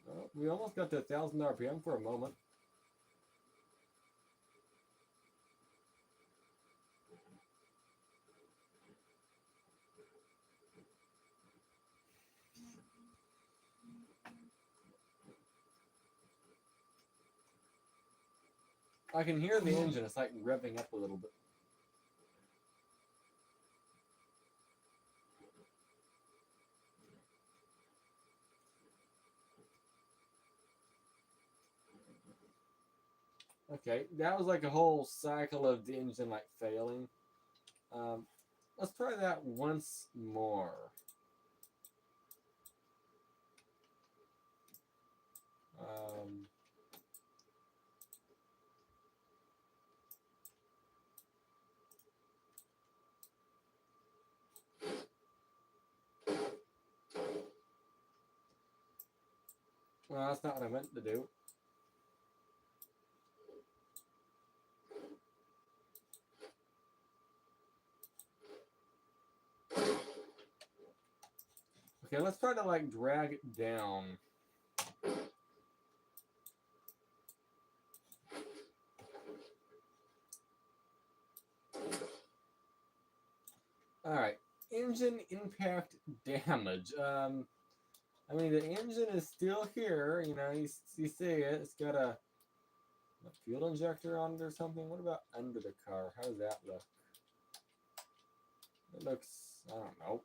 Speaker 1: Well, we almost got to 1,000 RPM for a moment. I can hear the engine. It's like revving up a little bit. Okay, that was like a whole cycle of the engine like failing. Let's try that once more. Well, that's not what I meant to do. Okay, let's try to like drag it down. Alright, engine impact damage. I mean, the engine is still here, you know, you see it. It's got a fuel injector on it or something. What about under the car? How does that look? It looks, I don't know.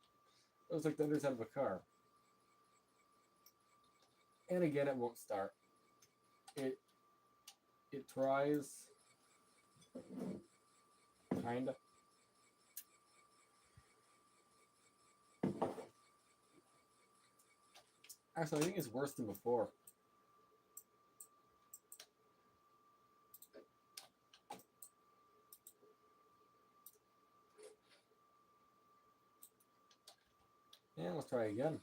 Speaker 1: It looks like the underside of a car. And again, it won't start. It tries, kinda. Actually, I think it's worse than before. And let's try again.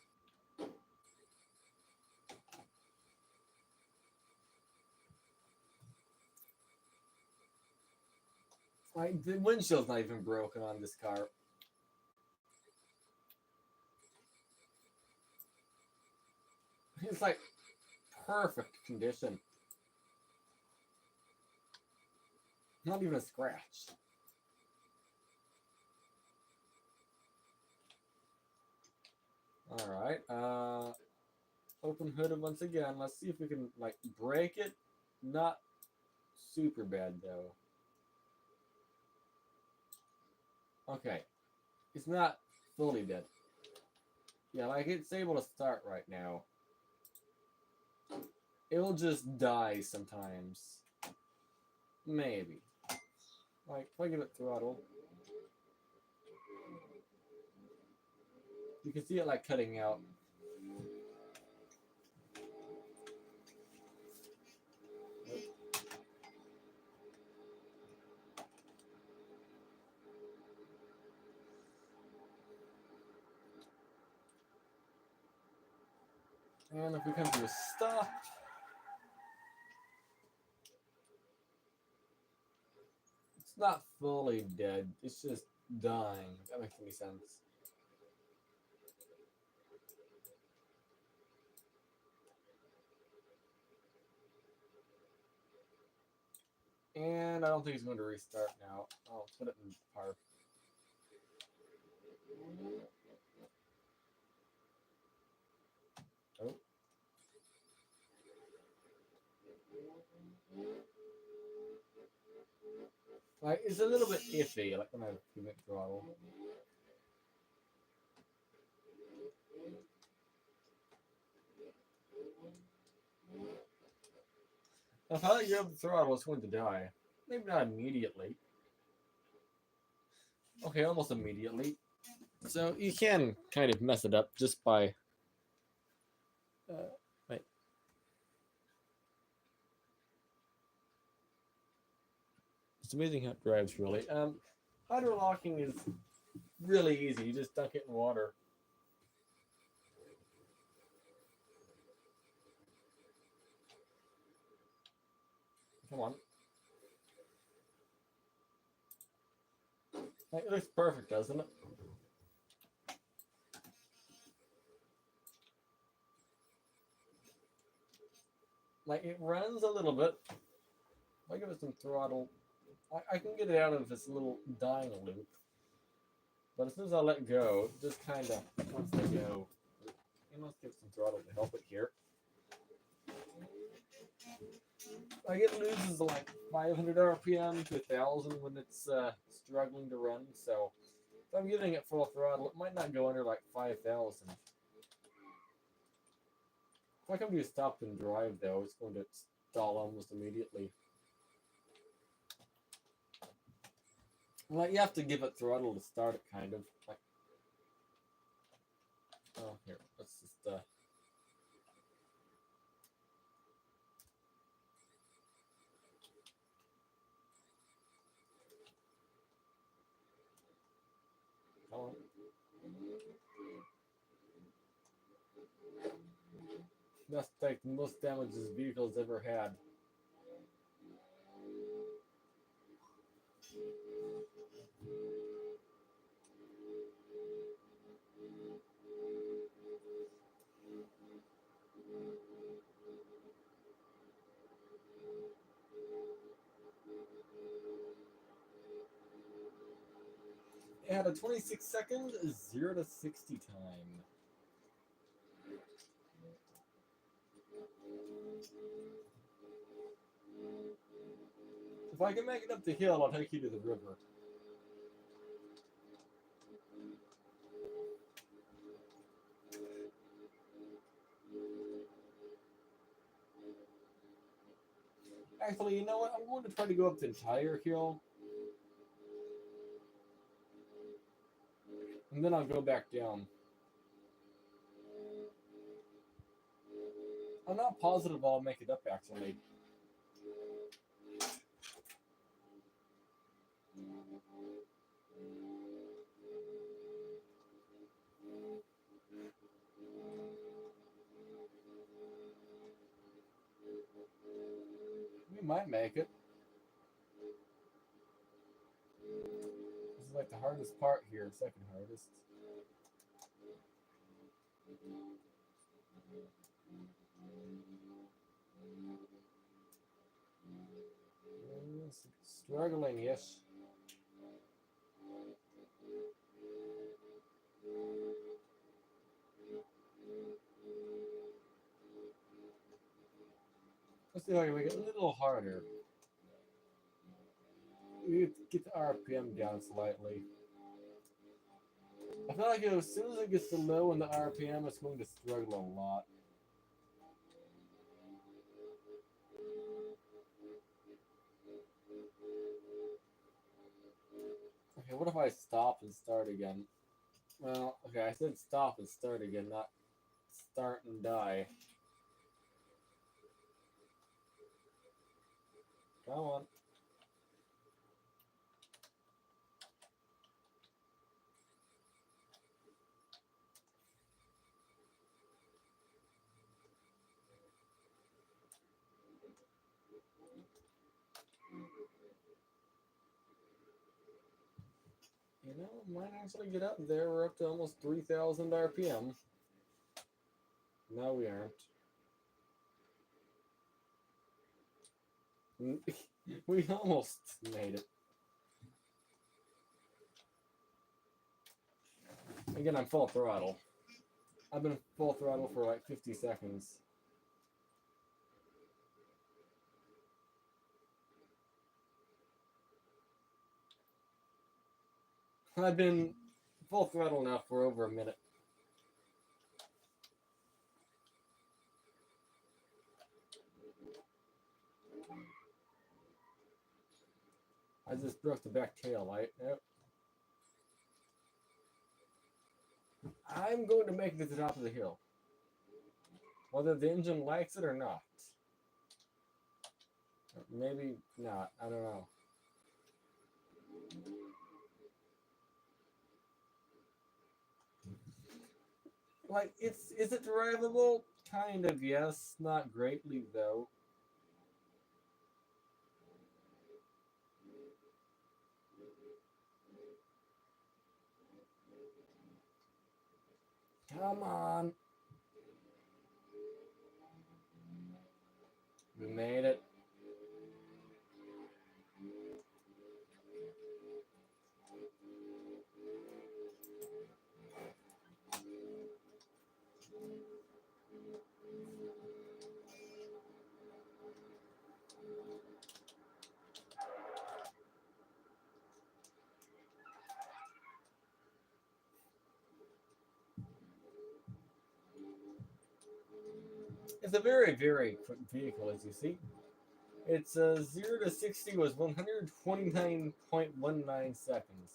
Speaker 1: Like, the windshield's not even broken on this car. It's like perfect condition. Not even a scratch. Alright, open hood once again. Let's see if we can, like, break it. Not super bad, though. Okay. It's not fully dead. Yeah, like, it's able to start right now. It will just die sometimes. Maybe. Like, if I give it throttle, you can see it, like, cutting out. And if we come to a stop, it's not fully dead. It's just dying. If that makes any sense. And I don't think he's going to restart now. I'll put it in park. Oh. Like, it's a little bit iffy, like when I give it throttle. If I let you up the throttle, it's going to die. Maybe not immediately. Okay, almost immediately. So you can kind of mess it up just by... wait. It's amazing how it drives, really. Hydro-locking is really easy. You just dunk it in water. Come on. It looks perfect, doesn't it? Like, it runs a little bit. If I give it some throttle, I can get it out of this little dying loop. But as soon as I let go, it just kind of wants to go. You must give some throttle to help it here. Like, it loses like 500 RPM to 1,000 when it's struggling to run. So if I'm giving it full throttle, it might not go under like 5,000. If I come to a stop and drive, though, it's going to stall almost immediately. Like, you have to give it throttle to start it, kind of. Like, oh, here, let's just, come on. That's like the most damage this vehicle's ever had. It had a 26-second 0 to 60 time. If I can make it up the hill, I'll take you to the river. Actually, you know what? I'm going to try to go up the entire hill. And then I'll go back down. I'm not positive I'll make it up, actually. We might make it. This is like the hardest part here, second hardest. Struggling, yes. Let's see if I can make it a little harder. You get the RPM down slightly. I feel like as soon as it gets to low in the RPM, it's going to struggle a lot. Okay, what if I stop and start again? Well, okay, I said stop and start again, not start and die. Come on. You know, might actually get up there. We're up to almost 3,000 RPM. No, we aren't. We almost made it. Again, I'm full throttle. I've been full throttle for like 50 seconds. I've been full throttle now for over a minute. I just broke the back tail light. Yep. I'm going to make it to the top of the hill, whether the engine likes it or not. Maybe not. I don't know. Like, is it drivable? Kind of, yes. Not greatly, though. Come on. We made it. It's a very, very quick vehicle, as you see. It's 0 to 60 was 129.19 seconds.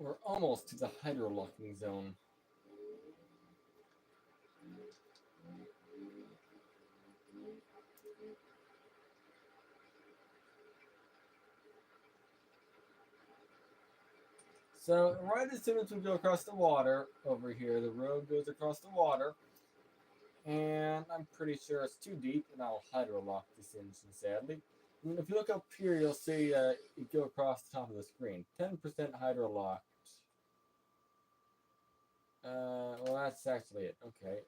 Speaker 1: We're almost to the hydro-locking zone. So right as soon as we go across the water over here, the road goes across the water, and I'm pretty sure it's too deep, and I'll hydro-lock this engine, sadly. And if you look up here, you'll see it go across the top of the screen. 10% hydro-locked. Well, that's actually it. Okay.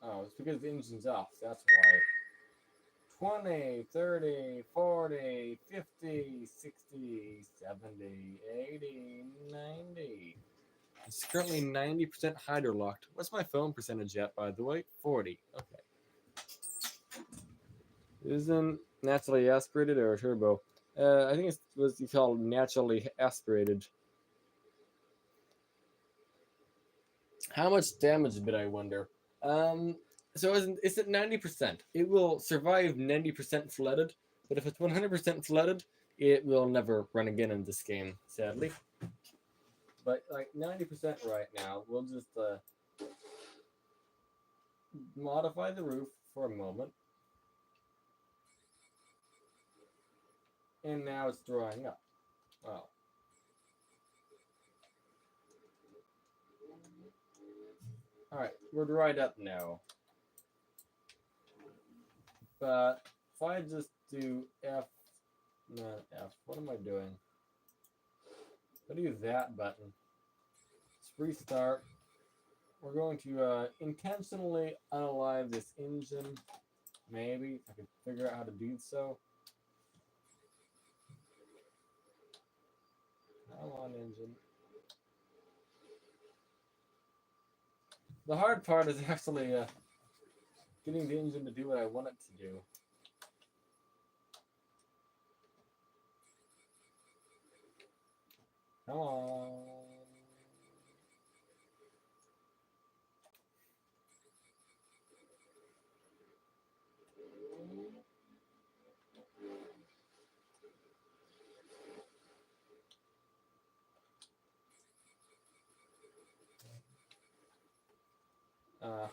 Speaker 1: Oh, it's because the engine's off. So that's why. 20, 30, 40, 50, 60, 70, 80, 90. It's currently 90% hydro-locked. What's my phone percentage at, by the way? 40. Okay. Isn't naturally aspirated or turbo? I think it was called naturally aspirated. How much damage did I wonder? So is it 90%? It will survive 90% flooded, but if it's 100% flooded, it will never run again in this game, sadly. But like 90% right now, we'll just modify the roof for a moment. And now it's drying up. Wow. Alright, we're dried up now. But if I just do F, not F, what am I doing? If I do that button, let's restart. We're going to intentionally unalive this engine. Maybe, if I can figure out how to do so. Come on, engine. The hard part is actually getting the engine to do what I want it to do. Come on.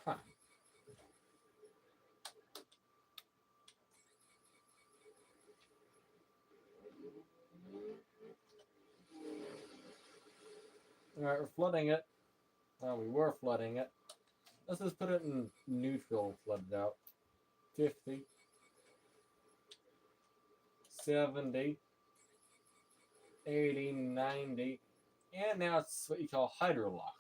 Speaker 1: Huh. Alright, we're flooding it. Well, we were flooding it. Let's just put it in neutral, flood it out. 50. 70. 80, 90. And now it's what you call hydro-locked.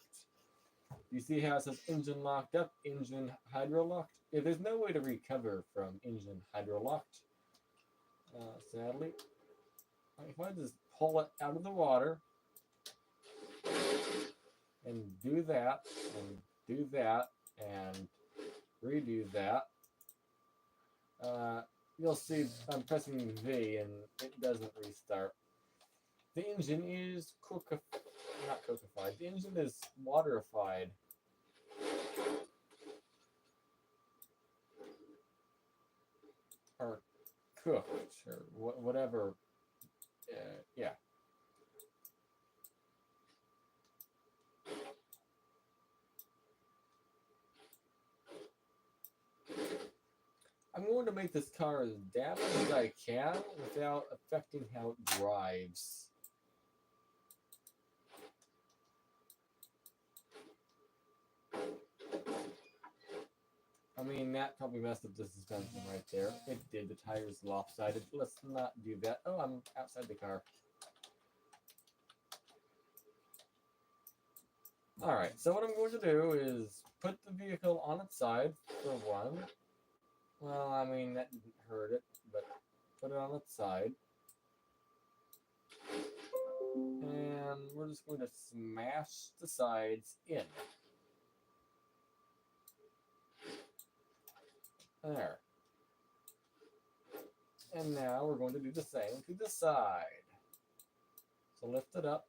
Speaker 1: You see how it says engine locked up, engine hydro-locked? Yeah, there's no way to recover from engine hydro-locked. Sadly. If I just pull it out of the water, and do that, and do that, and redo that, you'll see I'm pressing V and it doesn't restart. The engine is not cookified. The engine is waterified. Or cooked, or whatever. Yeah. I'm going to make this car as damaged as I can without affecting how it drives. I mean, that probably messed up the suspension right there. It did. The tire's lopsided. Let's not do that. Oh, I'm outside the car. Alright, so what I'm going to do is put the vehicle on its side, for one. Well, I mean, that didn't hurt it, but put it on its side. And we're just going to smash the sides in. There. And now we're going to do the same to the side. So lift it up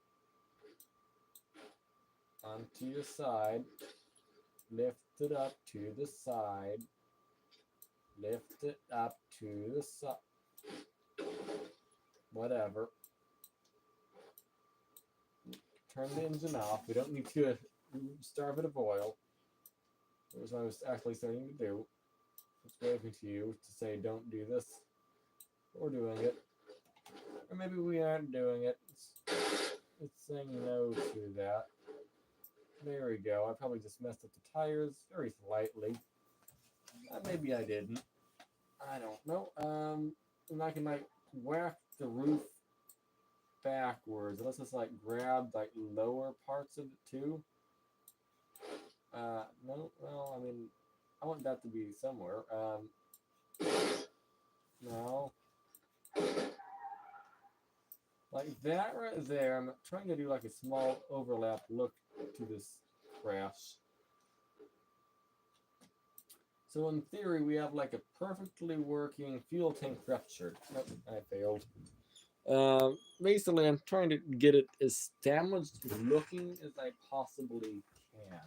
Speaker 1: onto your side. Lift it up to the side. Lift it up to the side. Whatever. Turn the engine off. We don't need to starve it of oil. That was what I was actually starting to do. It's waving to you to say don't do this. But we're doing it. Or maybe we aren't doing it. It's saying no to that. There we go. I probably just messed up the tires very slightly. Maybe I didn't. I don't know. And I can like whack the roof backwards. Let's just like grab like lower parts of it too. No, well, I mean, I want that to be somewhere. No. Like that right there. I'm trying to do like a small overlap look to this crash. So in theory, we have like a perfectly working fuel tank ruptured. Nope, I failed. Basically, I'm trying to get it as damaged looking as I possibly can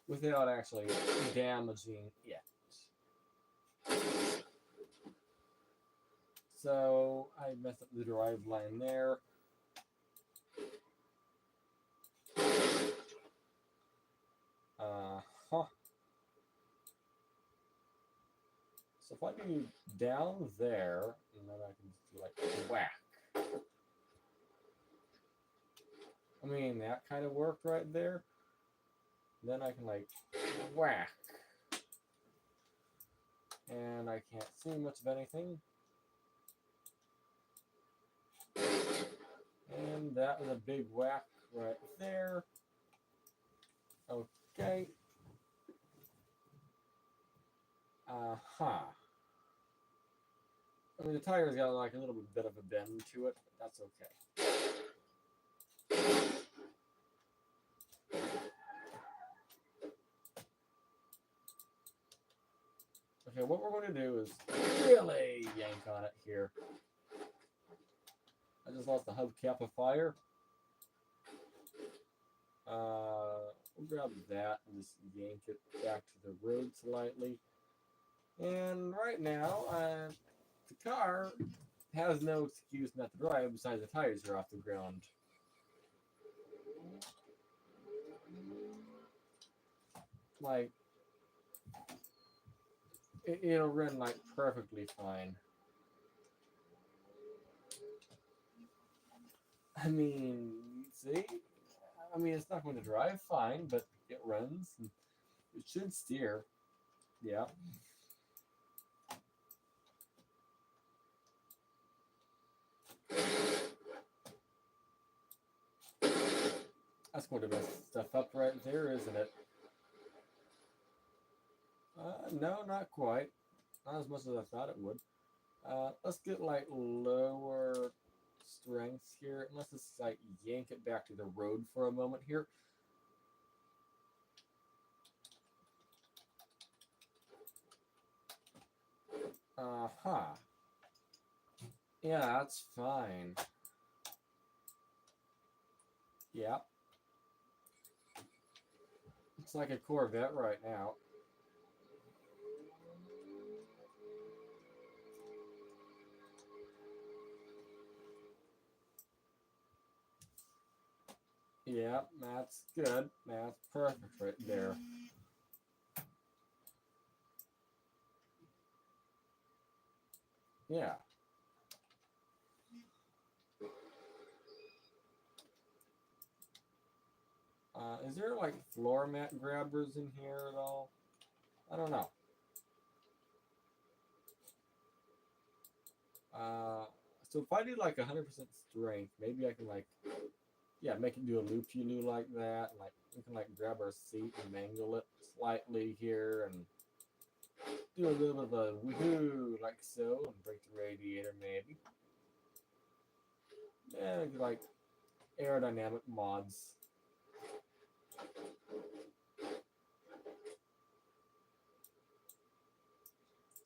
Speaker 1: without actually damaging it. So I messed up the drive line there. So if I do down there, and then I can just do like whack. I mean, that kind of worked right there. Then I can like whack. And I can't see much of anything. And that was a big whack right there. Okay. I mean, the tire's got like a little bit of a bend to it, but that's okay. Okay, what we're going to do is really yank on it here. I just lost the hubcap of fire. We'll grab that and just yank it back to the road slightly. And right now, the car has no excuse not to drive besides the tires are off the ground. Like, it'll run like perfectly fine. I mean, see? I mean, it's not going to drive fine, but it runs. And it should steer. Yeah. That's going to mess stuff up right there, isn't it? No, not quite. Not as much as I thought it would. Let's get like lower strengths here. Let's just like yank it back to the road for a moment here. Uh-huh. Yeah, that's fine. Yeah. It's like a Corvette right now. Yeah, that's good. That's perfect right there. Yeah. Is there like floor mat grabbers in here at all? I don't know. So if I do like 100% strength, maybe I can like, yeah, make it do a loop-de-loo like that. Like we can like grab our seat and angle it slightly here and do a little bit of a woohoo like so and break the radiator maybe. Yeah, like aerodynamic mods.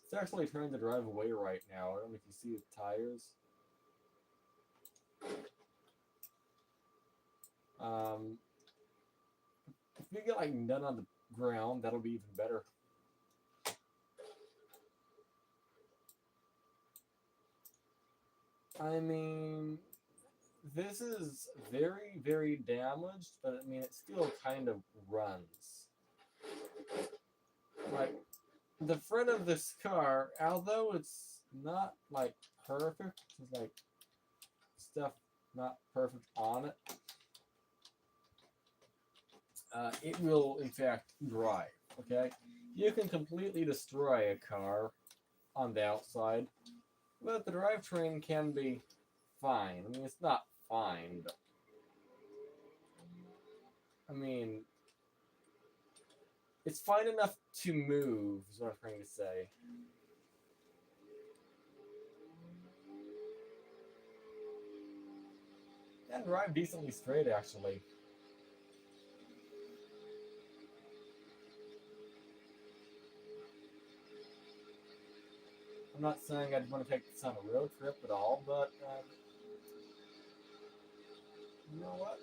Speaker 1: It's actually trying to drive away right now. I don't know if you see the tires. If we get like none on the ground, that'll be even better. I mean, this is very, very damaged, but I mean, it still kind of runs. Like, the front of this car, although it's not like perfect, it's like stuff not perfect on it, it will in fact drive. Okay, you can completely destroy a car on the outside, but the drivetrain can be fine. I mean, it's not fine, but I mean, it's fine enough to move, is what I'm trying to say. And drive decently straight, actually. I'm not saying I'd want to take this on a road trip at all, but you know what?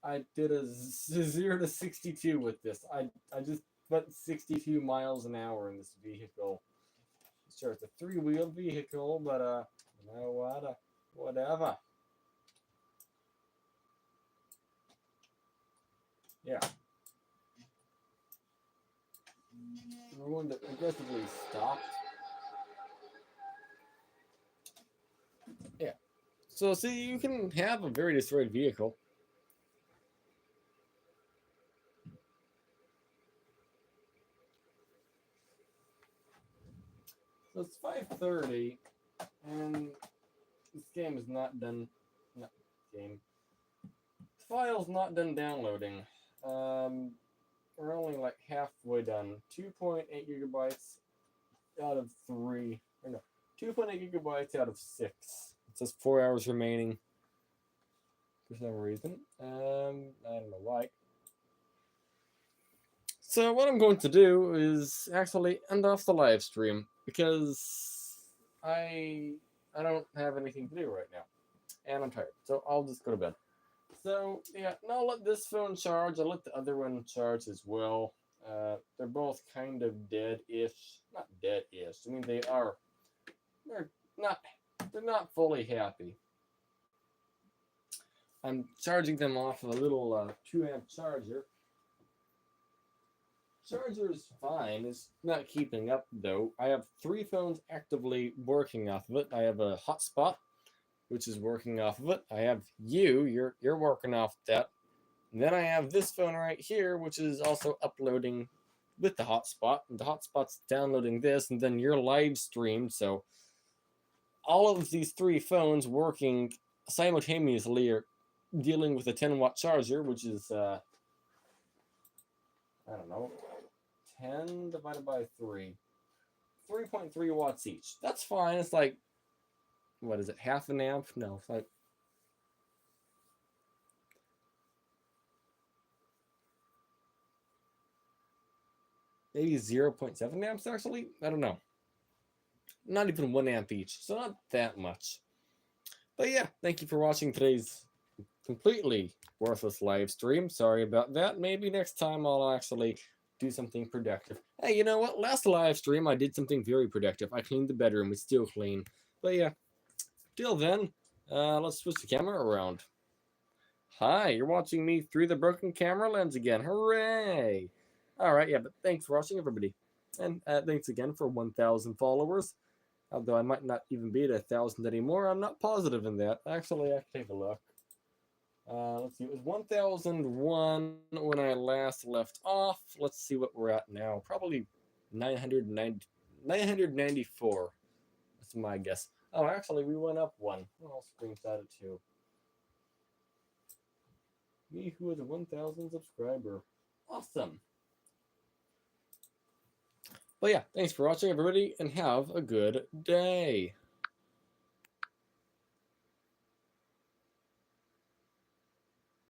Speaker 1: I did a 0 to 62 with this. I just put 62 miles an hour in this vehicle. Sure, it's a three-wheeled vehicle, but you know what? Whatever. Yeah. We're going to aggressively stop. Yeah. So see, you can have a very destroyed vehicle. So it's 5:30, and this game is not done. Not game. The file's not done downloading. We're only like halfway done. 2.8 gigabytes out of 3. Or no, 2.8 gigabytes out of 6. It says 4 hours remaining for some reason. I don't know why. So what I'm going to do is actually end off the live stream because I don't have anything to do right now, and I'm tired. So I'll just go to bed. So yeah, now I'll let this phone charge. I'll let the other one charge as well. They're both kind of dead-ish. Not dead-ish. I mean, they are. They're not. They're not fully happy. I'm charging them off of a little 2-amp charger. Charger is fine. It's not keeping up though. I have 3 phones actively working off of it. I have a hotspot, which is working off of it. I have you're working off that. And then I have this phone right here, which is also uploading with the hotspot. And the hotspot's downloading this, and then your live stream. So all of these three phones working simultaneously are dealing with a 10-watt charger, which is, I don't know, 10 divided by 3. 3.3 watts each. That's fine. It's like, what is it, half an amp? No, it's like maybe 0.7 amps actually. I don't know. Not even 1 amp each, so not that much. But yeah, thank you for watching today's completely worthless live stream. Sorry about that. Maybe next time I'll actually do something productive. Hey, you know what? Last live stream I did something very productive. I cleaned the bedroom. It's still clean. But yeah, till then, let's switch the camera around. Hi, you're watching me through the broken camera lens again. Hooray! Alright, yeah, but thanks for watching, everybody. And thanks again for 1,000 followers. Although I might not even be at 1,000 anymore. I'm not positive in that. Actually, I can take a look. Let's see, it was 1,001 when I last left off. Let's see what we're at now. Probably 994. That's my guess. Oh, actually, we went up one. I'll screenshot it too. Me who is a 1,000 subscriber. Awesome. But yeah, thanks for watching, everybody, and have a good day.